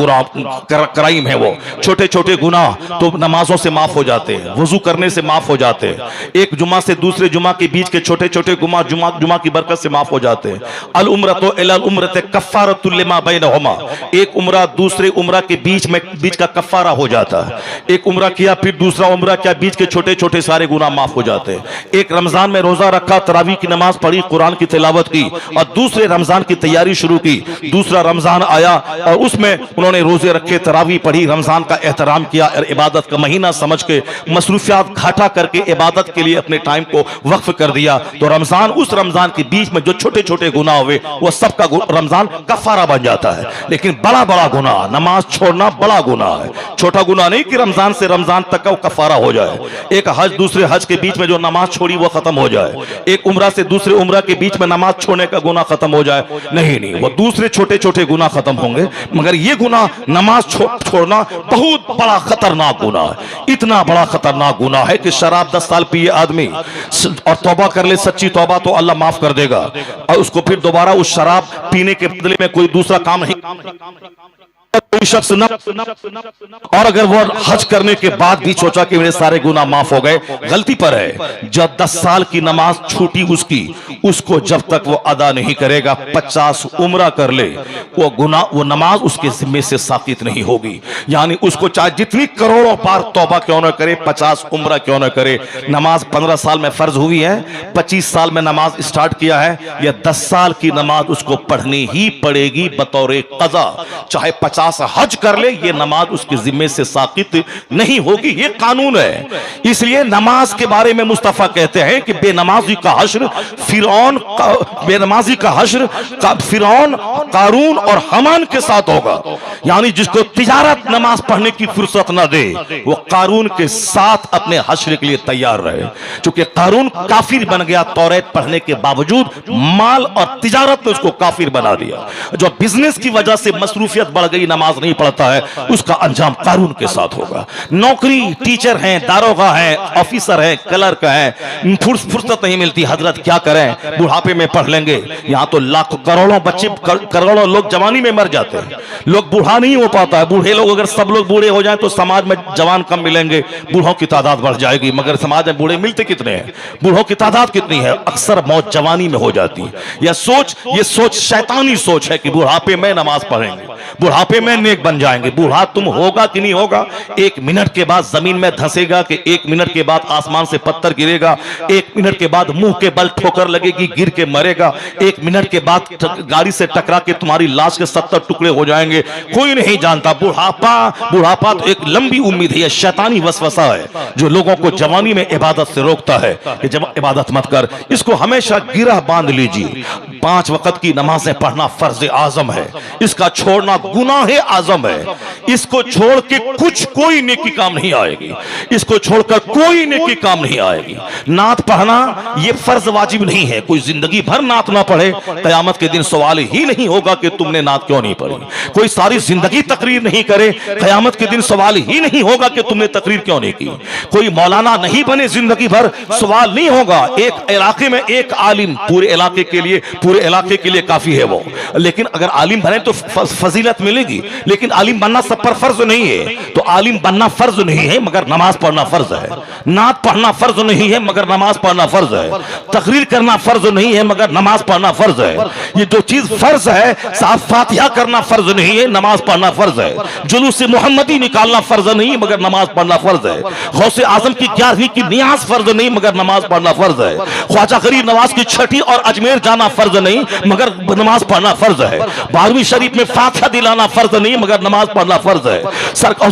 क्राइम है। वो छोटे छोटे गुनाह तो नमाजों से माफ हो जाते हैं, वजू करने से माफ हो जाते हैं, एक जुमा से दूसरे जुमा के बीच के छोटे छोटे गुनाह जुमा की बरकत से माफ हो जाते हैं। अल उम्रतो इलल उम्रते कफ्फारतुल लिमा बैनहुमा, एक उम्रा दूसरे उम्रा के बीच का कफ्फारा हो जाता है। एक उम्रा किया फिर दूसरा उम्रा किया, बीच के छोटे छोटे सारे गुनाह माफ हो जाते हैं। एक रमजान में रोजा रखा, तरावी की नमाज पढ़ी, कुरान की तिलावत की और दूसरे रमजान की तैयारी शुरू की। दूसरा रमजान आया और उसमें उन्होंने रोजे रखे, तरावी पढ़ी, रमजान का एहतराम किया और इबादत का महीना समझ के मसरूफियात घाटा करके इबादत के लिए अपने टाइम को वक्फ कर दिया। तो रमजान, उस रमजान के बीच में जो छोटे छोटे गुनाह हुए वो सबका रमजान कफारा बन जाता है। लेकिन बड़ा बड़ा गुनाह, नमाज छोड़ना बड़ा गुनाह है, छोटा गुनाह नहीं कि रमजान से रमजान तक का वो कफारा हो जाए। एक हज दूसरे हज के बीच में जो नमाज छोड़ी वो खत्म हो जाए, एक उम्रा से दूसरे उम्रा के बीच में नमाज छोड़ने का गुनाह खत्म हो जाए, नहीं, वो दूसरे छोटे छोटे गुनाह खत्म होंगे। मगर ये गुनाह नमाज छोड़ना बहुत बड़ा खतरनाक गुनाह है। इतना बड़ा खतरनाक गुनाह है कि शराब 10 साल पिए आदमी और तौबा कर ले, सच्ची तौबा, तो अल्लाह माफ कर देगा और उसको फिर दोबारा उस शराब पीने के बदले में कोई दूसरा काम नहीं, कोई शख्स न, और अगर वो हज करने के बाद भी सोचा कि मेरे सारे गुनाह माफ हो गए, गलती पर है। जब 10 साल की नमाज छूटी उसको जब तक वो अदा नहीं करेगा, 50 उम्रा कर ले, वो नमाज उसके जिम्मे से साकित नहीं होगी। यानी उसको चाहे जितनी करोड़ों बार तौबा क्यों न करे, 50 उम्रा क्यों न करे, नमाज 15 साल में फर्ज हुई है, 25 साल में नमाज स्टार्ट किया है, या 10 साल की नमाज उसको पढ़नी ही पड़ेगी बतौर कज़ा। चाहे 50 हज कर ले, ये नमाज उसके जिम्मे से साकित नहीं होगी, ये कानून है। इसलिए नमाज के बारे में मुस्तफा कहते हैं कि बेनमाजी का हश्र फिरौन कारून और हमान के साथ होगा। यानी जिसको तिजारत नमाज पढ़ने की फुर्सत ना दे वो कारून के साथ अपने हश्र के लिए तैयार रहे। क्योंकि कारून काफिर बन गया, तौरात पढ़ने के बावजूद माल और तिजारत ने उसको काफिर बना दिया। जो बिजनेस की वजह से मसरूफियत बढ़ गई, नमाज नहीं पढ़ता है, उसका अंजाम कारून के साथ होगा। नौकरी, टीचर हैं, दारोगा हैं, ऑफिसर हैं, क्लर्क हैं, फुर्सत नहीं मिलती, हजरत क्या करें, बुढ़ापे में पढ़ लेंगे। यहां तो लाखों करोड़ों बच्चे, करोड़ों लोग जवानी में मर जाते हैं, लोग बूढ़ा नहीं हो पाता है। बूढ़े लोग, अगर सब लोग बूढ़े हो जाएं तो समाज में जवान कम मिलेंगे, बूढ़ों की तादाद बढ़ जाएगी। मगर समाज में बूढ़े मिलते कितने हैं, बूढ़ों की तादाद कितनी है, अक्सर मौत जवानी में हो जाती है। ये सोच शैतानी सोच है कि बुढ़ापे में नमाज पढ़ेंगे, बुढ़ापे में नेक बन जाएंगे। बूढ़ा तुम होगा कि नहीं होगा, 1 मिनट के बाद जमीन में धंसेगा कि 1 मिनट के बाद आसमान से पत्थर गिरेगा, 1 मिनट के बाद मुंह के बल ठोकर लगेगी, गिर के मरेगा, 1 मिनट के बाद गाड़ी से टकरा के तुम्हारी लाश के 70 टुकड़े हो जाएंगे, कोई नहीं जानता। बुढ़ापा तो एक लंबी उम्मीद है, शैतानी वसवसा है जो लोगों को जवानी में इबादत से रोकता है कि जब इबादत मत कर। इसको हमेशा गिरह बांध लीजिए। 5 वक्त की नमाजें पढ़ना फर्ज आजम है, इसका छोड़ना गुनाह आजम है। इसको छोड़ के कोई नेकी काम नहीं आएगी, इसको छोड़कर कोई नेकी काम नहीं आएगी। नात पढ़ना यह फर्ज वाजिब नहीं है, कोई जिंदगी भर नात ना पढ़े, कयामत के दिन सवाल ही नहीं होगा कि तुमने नात क्यों नहीं पढ़ी। कोई सारी जिंदगी तकरीर नहीं करे, कयामत के दिन सवाल ही नहीं होगा कि तुमने तकरीर क्यों नहीं की। कोई मौलाना नहीं बने जिंदगी भर, सवाल नहीं होगा। एक इलाके में एक आलिम पूरे इलाके के लिए काफी है वो, लेकिन अगर आलिम बने तो फजीलत मिलेगी, लेकिन आलिम बनना सब सब पर फर्ज नहीं है, तो आलिम बनना फर्ज नहीं है मगर नमाज पढ़ना फर्ज है, नात पढ़ना फर्ज नहीं है मगर नमाज पढ़ना फर्ज है, तकरीर करना फर्ज नहीं है मगर नमाज पढ़ना फर्ज है। ये जो चीज फर्ज है, साफ फातिहा करना फर्ज नहीं है, नमाज पढ़ना फर्ज है। जुलूस मुहम्मदी निकालना फर्ज नहीं मगर नमाज पढ़ना फर्ज है। गौसे आजम की 11वीं की नियाज फर्ज नहीं मगर नमाज पढ़ना फर्ज है। ख्वाजा गरीब नवाज की 6ठी और अजमेर जाना फर्ज नहीं मगर नमाज पढ़ना फर्ज है। 12वीं शरीफ में फातिहा दिलाना फर्ज नहीं मगर नमाज पढ़ना फर्ज है।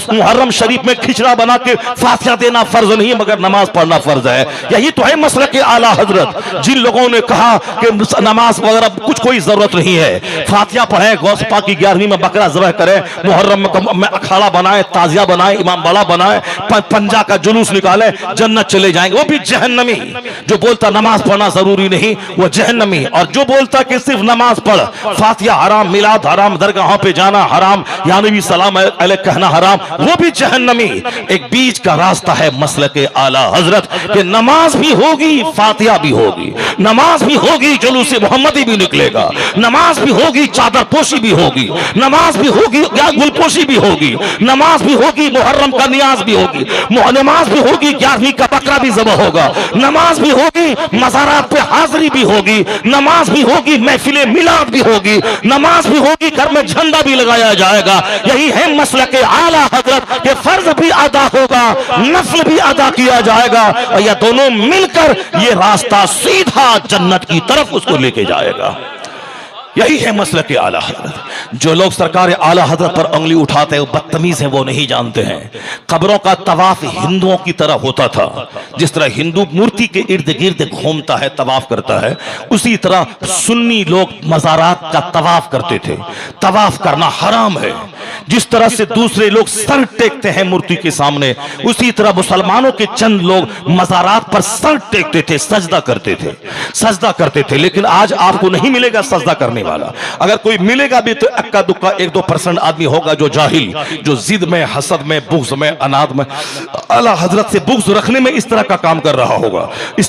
मुहर्रम शरीफ में खिचड़ा बना के फातिहा देना फर्ज नहीं मगर नमाज पढ़ना फर्ज है। यही तो है मसलक के आला हजरत। जिन लोगों ने कहा कि नमाज वगैरह कुछ कोई जरूरत नहीं है, फातिहा पढ़े, गौस पाक की 11वीं में बकरा ज़बह करे, मुहर्रम में अखाड़ा बनाए, ताजिया बनाए, इमाम बड़ा बनाए, पंजा का जुलूस निकाले, जन्नत चले जाएंगे। वो भी जहन्नमी। जो बोलता नमाज पढ़ना जरूरी नहीं वो जहन्नमी, और जो बोलता कि सिर्फ नमाज पढ़, फातिहा हराम, मिलाद हराम, दरगाहों पे जाना हराम, या नबी सलाम अलैह कहना हराम, वो भी जहन्नमी। एक बीच का रास्ता है मसलक के आला हजरत कि नमाज भी होगी, फातिहा भी होगी, नमाज भी होगी, जुलूस मोहम्मदी भी निकलेगा, नमाज भी होगी, चादर पोशी भी होगी, नमाज भी होगी, गुलपोशी भी होगी, नमाज भी होगी, मुहर्रम का नियाज भी होगी, नमाज भी होगी, 11वीं का बकरा भी ज़बह होगा, नमाज भी होगी, मज़ारात पे हाजिरी भी होगी, नमाज भी होगी, महफिले मिलाद भी होगी, नमाज भी होगी, घर में झंडा भी लगाया जाएगा। यही है मसलक के आला हजरत के फर्ज भी अदा होगा, नफल भी अदा किया जाएगा, और यह दोनों मिलकर ये रास्ता सीधा जन्नत की तरफ उसको लेके जाएगा। यही है मसलक के आला हजरत। जो लोग सरकार आला हजरत पर उंगली उठाते हैं वो बदतमीज हैं, वो नहीं जानते हैं। कब्रों का तवाफ हिंदुओं की तरह होता था। जिस तरह हिंदू मूर्ति के इर्द गिर्द घूमता है, तवाफ करता है, उसी तरह सुन्नी लोग मज़ारात का तवाफ करते थे। तवाफ करना हराम है। जिस तरह से दूसरे लोग सर टेकते हैं मूर्ति के सामने, उसी तरह मुसलमानों के चंद लोग मज़ारात पर सर टेकते थे, सजदा करते थे। लेकिन आज आपको नहीं मिलेगा सजदा करने वाला। अगर कोई मिलेगा भी तो अक्का दुक्का 1-2% आदमी होगा जो जाहिल, जो जिद में, हसद में, बुग़्ज़ में, अनाद में, आला हजरत से बुग़्ज़ रखने में इस तरह का काम कर रहा होगा,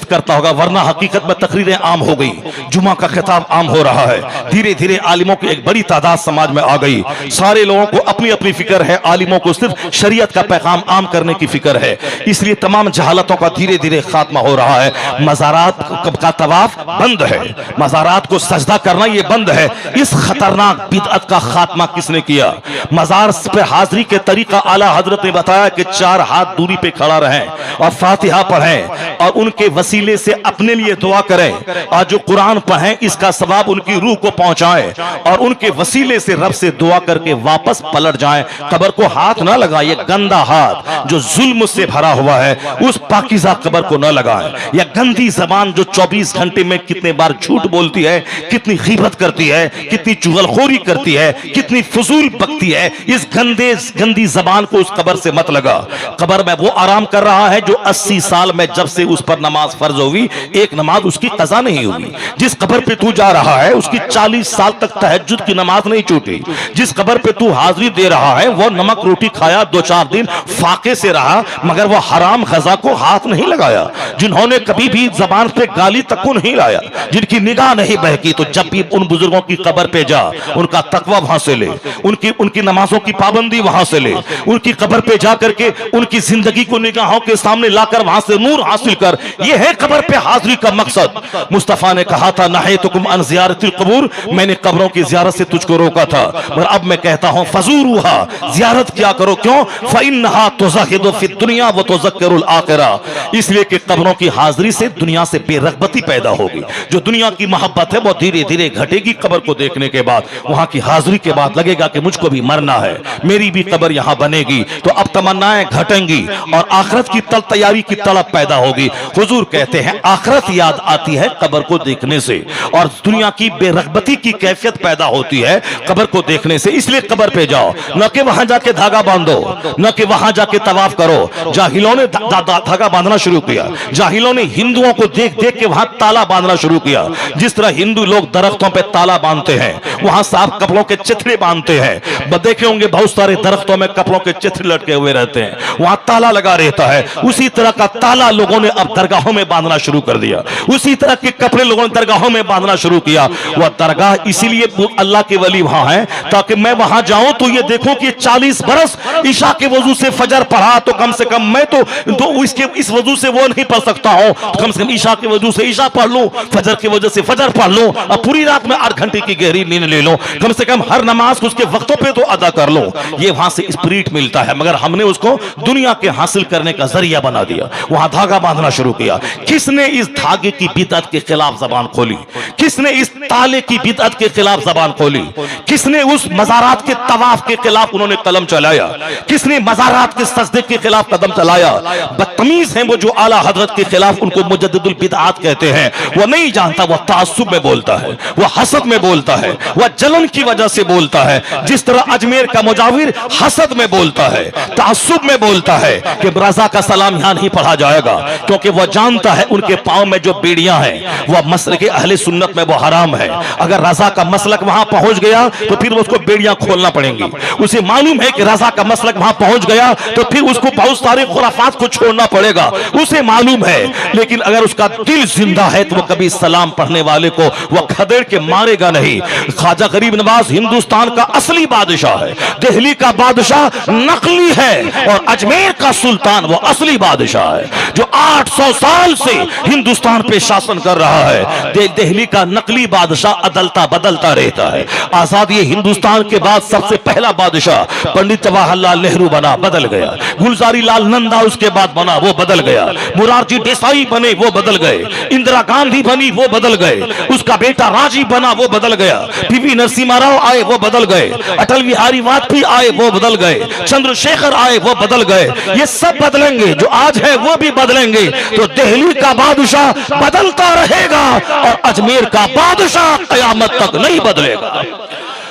करता होगा। वरना हकीकत में तकरीरें आम हो गई, जुमा का खिताब आम हो रहा है। धीरे धीरे आलिमों की एक बड़ी तादाद समाज में आ गई। सारे लोगों को अपनी अपनी फिक्र है, आलिमों को सिर्फ शरीयत का पैगाम आम करने की फिक्र है। इसलिए तमाम जहालतों का धीरे धीरे खात्मा हो रहा है। मज़ारात का तवाफ बंद है, मज़ारात को सजदा करना ये बंद है। इस खतरनाक बिदअत का खात्मा किसने किया? मज़ार पे हाजिरी के तरीका आला हजरत ने बताया कि 4 हाथ दूरी पे खड़ा रहें और फातिहा पढ़ें और उनके वसीले से अपने लिए दुआ करें, और जो कुरान पढ़ें इसका सवाब उनकी रूह को पहुंचाएं, और उनके वसीले से रब से दुआ करके वापस पलट जाएं। कब्र को हाथ ना लगाएं, गंदा हाथ जो जुल्म से भरा हुआ है उस पाकीज़ा कब्र को न लगाएं। या गंदी जबान जो 24 घंटे में कितने बार झूठ बोलती है, कितनी गीबत करती है, कितनी चुगलखोरी करती है, कितनी फजूल बकती है, इस गंदी जबान को उस कब्र से मत लगा। कब्र में वो आराम कर रहा है जो 80 साल में जब से उस पर नमाज फर्ज हुई एक नमाज उसकी कज़ा नहीं हुई। जिस कब्र पे तू जा रहा है उसकी 40 साल तक तहज्जुद की नमाज नहीं छूटी। जिस कब्र पे तू हाजिरी दे रहा है वो नमक रोटी खाया, 2-4 दिन फाके से रहा, मगर वो हराम गजा को हाथ नहीं लगाया। जिन्होंने कभी भी जबान पे गाली तक को नहीं लाया, जिनकी निगाह नहीं बहकी, तो जब भी उन बुजुर्गों की कब्र पे जा, उनका तकवा वहां से ले, उनकी नमाजों की पाबंदी वहां से ले, उनकी कब्र पे जा करके उनकी जिंदगी को निगाहों के सामने लाकर वहां से नूर हासिल कर। यह है कब्र पे हाजिरी का मकसद। मुस्तफा ने कहा था नहयतुकुम अन ज़ियारतिल क़ुबूर, मैंने कब्रों की ज़ियारत से तुझको रोका था, और अब मैं कहता हूं फज़ूरुहा, ज़ियारत क्या करो। क्यों? फ़इन्नहा तुज़हिदु फ़िद दुनिया व तुज़क्किरुल आखिरा, इसलिए कि कब्रों की हाजिरी से दुनिया से बेरग़बती पैदा होगी। जो दुनिया की मोहब्बत है वो धीरे धीरे घटेगी। कब्र को देखने के बाद, वहां की हाजिरी के बाद लगेगा कि मुझको भी मरना है, मेरी भी कब्र यहां बनेगी, तो अब तमन्नाएं घटेंगी और आखिरत की तैयारी की तड़प पैदा होगी। हुजूर कहते हैं आखिरत याद आती है कब्र को देखने से, और दुनिया की बेरग़बती की कैफियत पैदा होती है कब्र को देखने से। इसलिए कब्र पे जाओ, न कि वहां जाके धागा बांधो, न कि वहां जाके तवाफ करो। जाहिलों ने धागा बांधना शुरू किया, जाहिलों ने हिंदुओं को देख देख के वहां ताला बांधना शुरू किया। जिस तरह हिंदू लोग दरख्तों पे ताला बांधते हैं, वहां साफ कपड़ों के चिथड़े बांधते हैं, देखे होंगे बहुत सारे दरख्तों में कपड़ों के चिथड़े लटके हुए रहते हैं, वहां ताला लगा रहता है। उसी तरह का ताला लोगों ने अब दरगाहों में बांधना शुरू कर दिया, उसी तरह के कपड़े लोगों ने दरगाहों में बांधना शुरू किया। वह दरगाह इसीलिए अल्लाह के वली वहां है ताकि मैं वहां जाऊं तो तो ये देखो कि 40 बरस ईशा के वजू से फजर पढ़ा, तो कम से कम मैं तो इसके इस वजू से वो नहीं पढ़ सकता हूं, तो कम से कम ईशा के वजू से ईशा पढ़ लूं, फजर की वजह से फजर पढ़ लूं, और पूरी रात में 8 घंटे की गहरी नींद ले लो, कम से कम हर नमाज को उसके वक्तों पे तो अदा कर लो। ये वहां से स्पिरिट मिलता है, मगर हमने उसको दुनिया के हासिल करने का जरिया बना दिया, वहां धागा बांधना शुरू किया। किसने इस धागे की बिदअत के खिलाफ जबान खोली? किसने इस ताले की बिदअत के खिलाफ जबान खोली? किसने उस मज़ारात के तवाफ के खिलाफ उन्होंने कलम चलाया? किसने मज़ारात के सजदे के खिलाफ कदम चलाया? बदतमीज हैं वो जो आला हजरत के खिलाफ उनको मुजद्दिदुल बिदअत कहते हैं। वो नहीं जानता, वो तासुब में बोलता है, वो हसद में बोलता है, वो जलन की वजह से बोलता है। जिस तरह अजमेर का मुजाविर हसद में बोलता है, तासुब में बोलता है कि रजा का सलाम यहां नहीं पढ़ा जाएगा, क्योंकि वह जानता है उनके पांव में जो बेड़ियां हैं वह मसलक अहले सुन्नत में वो हराम है। अगर रजा का मसलक वहां पहुंच गया तो फिर उसको बेड़ियां खोलना पड़ेंगी। उसे मालूम है कि रजा का मसलक वहां पहुंच गया तो फिर उसको बहुत सारे खुराफात को छोड़ना पड़ेगा, उसे मालूम है। लेकिन अगर उसका दिल जिंदा है तो वो कभी सलाम पढ़ने वाले को वह खदेड़ के मारेगा नहीं। ख्वाजा गरीब नवाज हिंदुस्तान का असली बादशाह है, दिल्ली का बादशाह नकली है, और अजमेर का सुल्तान वो असली बादशाह है जो 800 साल से हिंदुस्तान पे शासन कर रहा है। दिल्ली का नकली बादशाह अदलता बदलता रहता है। आजादी हिंदुस्तान के बाद सबसे पहला बादशाह पंडित जवाहरलाल नेहरू बना, बदल गया। गुलजारी लाल नंदा उसके बाद बना, वो बदल गया। मुरारजी देसाई बने, वो बदल गए। इंदिरा गांधी बनी, वो बदल गए। उसका बेटा राजीव बना, वो बदल गया। पीवी नरसिम्हा राव आए, वो बदल गए। अटल बिहारी वाजपेयी आए, वो बदल गए। चंद्रशेखर आए, वो बदल गए। ये सब बदलेंगे, जो आज है वो भी बदलेंगे। तो दिल्ली का बादशाह बदलता रहेगा और अजमेर का बादशाह कयामत तक नहीं बदलेगा।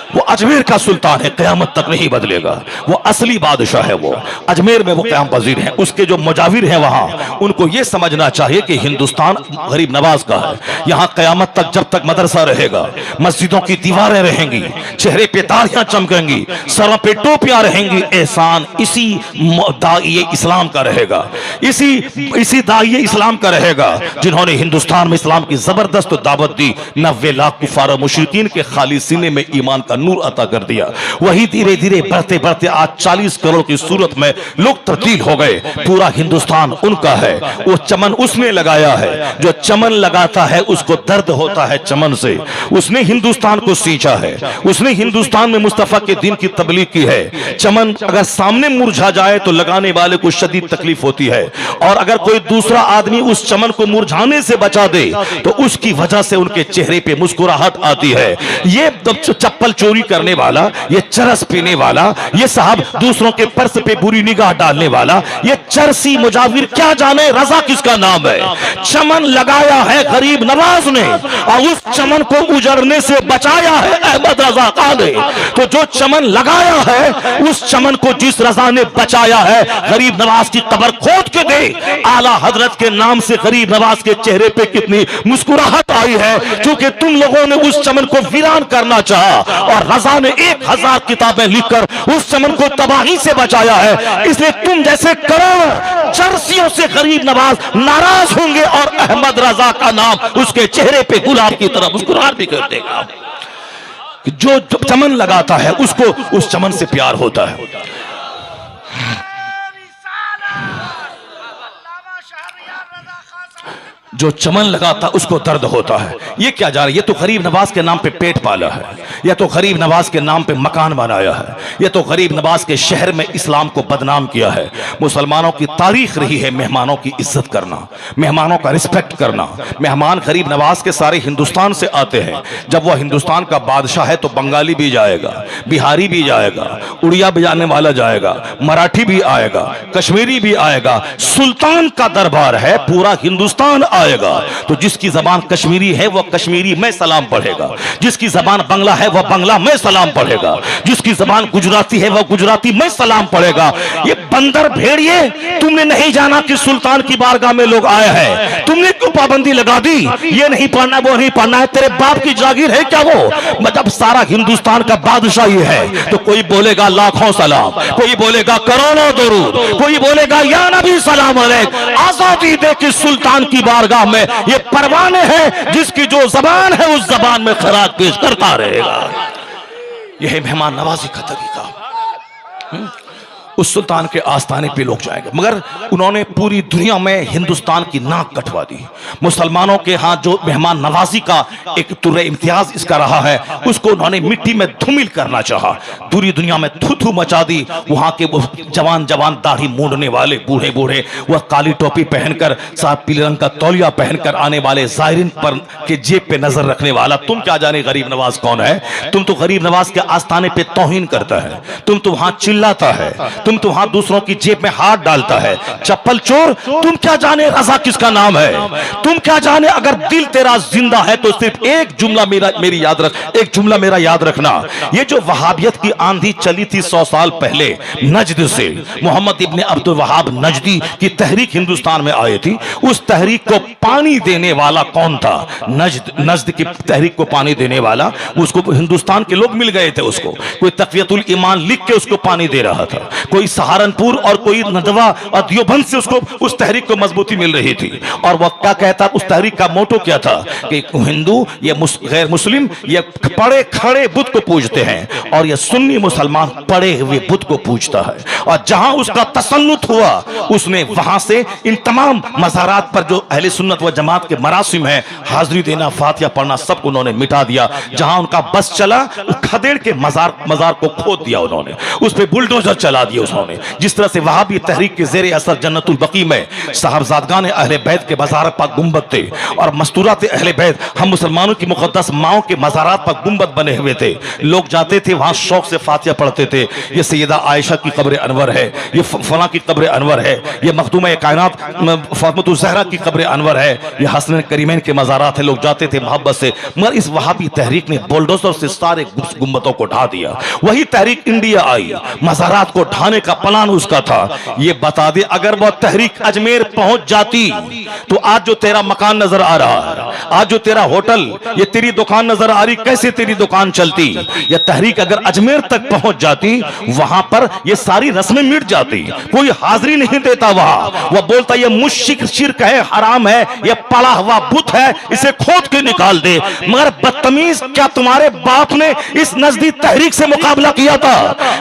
वो अजमेर का सुल्तान है, क़यामत तक नहीं बदलेगा। वो असली बादशाह है, वो अजमेर में वो क़याम पजीर है। उसके जो मुजाविर हैं वहां, उनको ये समझना चाहिए कि हिंदुस्तान गरीब नवाज का है। यहाँ क़यामत तक जब तक मदरसा रहेगा, मस्जिदों की दीवारें रहेंगी, चेहरे पे तालियां चमकेंगी, सरों पे टोपियां रहेंगी, एहसान इसी दाइए इस्लाम का रहेगा, इसी दाइए इस्लाम का रहेगा जिन्होंने हिंदुस्तान में इस्लाम की जबरदस्त दावत दी। 90 लाख कुफार और मुशरिकीन के खाली सीने में ईमान का नूर अता कर दिया। वही धीरे धीरे बढ़ते बढ़ते आज 40 करोड़ की सूरत में लोग तब्दील हो गए। पूरा हिंदुस्तान उनका है। वो चमन उसने लगाया है। जो चमन लगाता है उसको दर्द होता है चमन से। उसने हिंदुस्तान को सींचा है, उसने हिंदुस्तान में मुस्तफा के दिन की तबलीग की है। चमन अगर सामने मुरझा जाए तो लगाने वाले को शदीद तकलीफ होती है, और अगर कोई दूसरा आदमी उस चमन को मुरझाने से बचा दे तो उसकी वजह से उनके चेहरे पे मुस्कुराहट आती है। ये चप्पल चोरी करने वाला, ये चरस पीने वाला, ये साहब दूसरों के पर्स पे बुरी निगाह डालने वाला, ये चरसी मुजाविर क्या जाने रजा किसका नाम है। चमन लगाया है गरीब नवाज ने और उस चमन को उजड़ने से बचाया है अहमद रजा खान ने। तो जो चमन लगाया है उस चमन को जिस रजा ने बचाया है, गरीब नवाज की कब्र खोद के दे। आला हजरत के नाम से गरीब नवाज के चेहरे पे कितनी मुस्कुराहट आई है, क्योंकि तुम लोगों ने उस चमन को वीरान करना चाहा और रजा ने 1000 किताबें लिखकर उस चमन को तबाही से बचाया है। इसलिए तुम जैसे करोड़ों चरसियों से गरीब नवाज नाराज होंगे और अहमद रजा का नाम उसके चेहरे पे गुलाब की तरह मुस्कुराहट भी कर देगा। जो चमन लगाता है उसको उस चमन से प्यार होता है। जो चमन लगाता उसको दर्द होता है। ये क्या जा रहा है? ये तो गरीब नवाज के नाम पे पेट पाला है, ये तो गरीब नवाज के नाम पे मकान बनाया है, ये तो गरीब नवाज के शहर में इस्लाम को बदनाम किया है। मुसलमानों की तारीख रही है मेहमानों की इज्जत करना, मेहमानों का रिस्पेक्ट करना। मेहमान गरीब नवाज के सारे हिंदुस्तान से आते हैं। जब वह हिंदुस्तान का बादशाह है तो बंगाली भी जाएगा, बिहारी भी जाएगा, उड़िया बजाने वाला जाएगा, मराठी भी आएगा, कश्मीरी भी आएगा। सुल्तान का दरबार है, पूरा हिंदुस्तान आएगा। तो जिसकी जबान कश्मीरी है वह कश्मीरी में सलाम पढ़ेगा, जिसकी जबान बंगला है वह बंगला में सलाम पढ़ेगा, जिसकी जबान गुजराती है वह गुजराती में सलाम पढ़ेगा। ये बंदर भेड़िए, तुमने नहीं जाना कि सुल्तान की बारगाह में लोग आए हैं, तुमने क्यों पाबंदी लगा दी? ये नहीं पढ़ना, वो नहीं पढ़ना है, तेरे बाप की जागीर है क्या वो? मतलब सारा हिंदुस्तान का बादशाह ये है। तो कोई बोलेगा लाखों सलाम, कोई बोलेगा करोड़ों दरूद, कोई बोलेगा या नबी सलाम अलैक। आजादी दे कि सुल्तान की बारगाह में ये परवाने हैं, जिसकी जो जबान है उस जबान में खराज पेश करता रहेगा। यह मेहमान नवाजी का तरीका। उस सुल्तान के आस्थाने पे लोग जाएंगे, मगर उन्होंने पूरी दुनिया में हिंदुस्तान की नाक कटवा दी। मुसलमानों के हाथ जो मेहमान नवाजी का एक तुर्रे इम्तियाज इसका रहा है, उसको उन्होंने मिट्टी में धूमिल करना चाहा। पूरी दुनिया में थू थू मचा दी। वहां के वो जवान जवान दाढ़ी मूंढने वाले बूढ़े बूढ़े, वह काली टोपी पहनकर साहब पीले रंग का तौलिया पहनकर आने वाले जायरीन पर के जेब पे नजर रखने वाला, तुम क्या जाने गरीब नवाज कौन है? तुम तो गरीब नवाज के आस्थाने पे तौहीन करता है, तुम तो वहां चिल्लाता है, तुम तो वहां दूसरों की जेब में हाथ डालता है। चप्पल चोर, तुम क्या जाने रजा किसका नाम है? तुम क्या जाने अगर दिल तेरा जिंदा है तो सिर्फ एक जुमला मेरी याद रख, एक जुमला मेरा याद रखना। ये जो वहाबियत की आंधी चली थी 100 साल पहले नजद से, मोहम्मद इब्ने अब्दुल वहाब नजदी की तहरीक हिंदुस्तान में आई थी। उस तहरीक को पानी देने वाला कौन था? नजद की तहरीक को पानी देने वाला, उसको हिंदुस्तान के लोग मिल गए थे। उसको कोई तक़वियतुल ईमान लिख के उसको पानी दे रहा था, कोई सहारनपुर और कोई नदवा और दियोबंद से उसको उस तहरीक को मजबूती मिल रही थी। और वह क्या कहता, उस तहरीक का मोटो क्या था कि हिंदू ये गैर मुस्लिम ये पड़े खड़े बुत को पूजते हैं और ये सुन्नी मुसलमान पड़े हुए बुत को पूजता है। और जहां उसका तसल्लुत हुआ, उसने वहां से इन तमाम मज़ारात पर जो अहले सुन्नत व जमात के मरासिम है, हाजिरी देना, फातिहा पढ़ना, सब उन्होंने मिटा दिया। जहां उनका बस चला, खदेड़ के मजार को खोद दिया उन्होंने, उस पर बुलडोजर चला दिया उन्होंने। जिस तरह से वहाबी तहरीक के ज़ेरे असर जन्नतुल बकी में साहबजादगान अहले बैत के मज़ार पर गुंबद थे और मस्तूरात अहले बैत, हम मुसलमानों की मुक़द्दस माओं के मज़ारात पर गुंबद बने हुए थे। लोग जाते थे वहां, शौक से फातिहा पढ़ते थे। ये सैयदा आयशा की कब्र अनवर है, ये फला की कब्र अनवर है, ये मखदूम कायनात फातिमा ज़हरा की कब्र अनवर है, ये हसन करीमैन के मज़ारात है। लोग जाते थे मोहब्बत से, मगर इस वहाबी तहरीक ने बुलडोजर से सारे गुंबदों को ढा दिया। वही तहरीक इंडिया आई, मज़ारात को ढाने का प्लान उसका था। ये बता दे, अगर वह तहरीक अजमेर पहुंच जाती तो आज जो तेरा मकान नजर आ रहा है, आज जो तेरा होटल, ये तेरी दुकान नजर आ रही, कैसे तेरी दुकान चलती? यह तहरीक अगर अजमेर तक पहुंच जाती, वहां पर ये सारी रस्में मिट जाती, कोई हाजिरी नहीं देता वहां। वह बोलता ये मुश्रिक शिर्क है, हराम है, ये पड़ा हुआ बुत है, इसे खोद के निकाल दे। मगर बदतमीज, क्या तुम्हारे बाप ने इस नजदी तहरीक से मुकाबला किया था?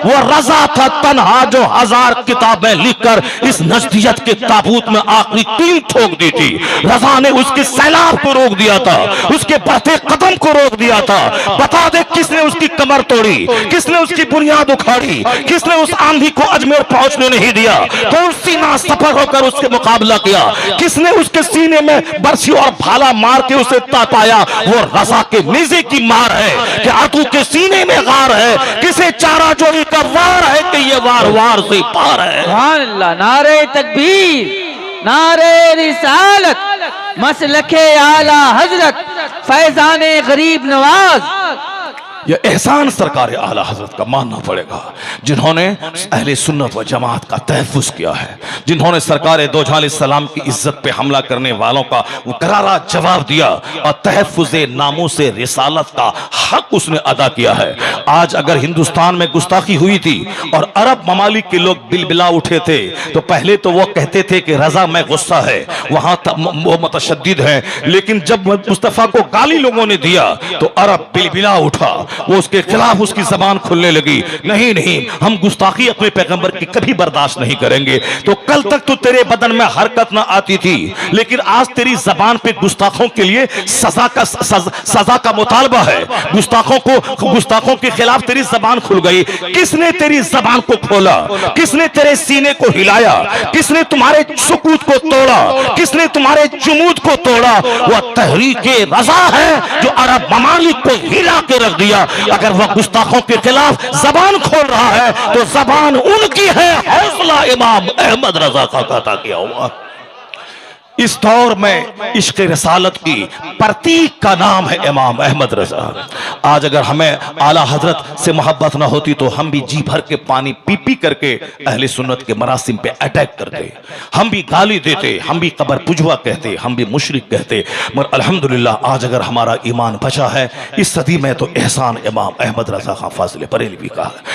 वह रजा था तन्हा जो 1000 किताबें लिखकर इस नजदियत के ताबूत में आखिरी तीन ठोक दी थी। रजा ने उसके सैलाब को रोक दिया था, उसके बढ़ते कदम को रोक दिया था। बता दे किसने उसकी कमर तोड़ी, किसने उसकी बुनियाद उखाड़ी, किसने उस आंधी को अजमेर पहुंचने नहीं दिया? कौन सीना सफर होकर उसके मुकाबला किया? किसने उसके सीने में बरसी और भाला मार के उसे तापाया? वो रजा के नेज़े की मार है कि आतू के सीने में गार है, किसे चारा जोड़ी का वार है कि ये वार वार से पार है। सुभान अल्लाह, नारे तकबीर, नारे रिसालत, मसलके आला हजरत, फैजाने गरीब नवाज। यह एहसान सरकार आला हजरत का मानना पड़ेगा, जिन्होंने अहले सुन्नत व जमात का तहफ़्फ़ुज़ किया है, जिन्होंने सरकार दो जहां सलाम की इज्जत पे हमला करने वालों का वो करारा जवाब दिया और तहफ़्फ़ुज़ नामूस रिसालत का हक उसने अदा किया है। आज अगर हिंदुस्तान में गुस्ताखी हुई थी और अरब ममालिक के लोग बिलबिला उठे थे, तो पहले तो वो कहते थे कि रजा में गुस्सा है, वहां वो मुतशद्दिद है। लेकिन जब मुस्तफ़ा को गाली लोगों ने दिया तो अरब बिलबिला उठा, वो उसके खिलाफ उसकी जबान खुलने लगी। नहीं नहीं, हम गुस्ताखी अपने पैगंबर की कभी बर्दाश्त नहीं करेंगे। तो कल तक तो तेरे बदन में हरकत ना आती थी, लेकिन आज तेरी जबान पे गुस्ताखों के लिए सजा का मुतालबा है। गुस्ताखों के खिलाफ तेरी जबान खुल गई। किसने तेरी जबान को खोला? किसने तेरे सीने को हिलाया? किसने तुम्हारे सुकूत को तोड़ा? किसने तुम्हारे जुमूद को तोड़ा? वह तहरीके रजा है जो अरब ममालिक को हिला के रख दिया। अगर वह गुस्ताखों के खिलाफ जबान खोल रहा है तो जबान उनकी है। हौसला इमाम अहमद रजा का अता किया हुआ। इस दौर में इश्क़ रसालत की प्रतीक का नाम है इमाम अहमद रजा। आज अगर हमें आला हजरत से मोहब्बत ना होती तो हम भी जी भर के पानी पी पी करके अहले सुन्नत के मरासिम पे अटैक करते, हम भी गाली देते, हम भी कबर पुजवा कहते, हम भी मुशरिक कहते। मगर अल्हम्दुलिल्लाह आज अगर हमारा ईमान बचा है इस सदी में तो एहसान इमाम अहमद रजा खां फाज़िल बरेलवी का है।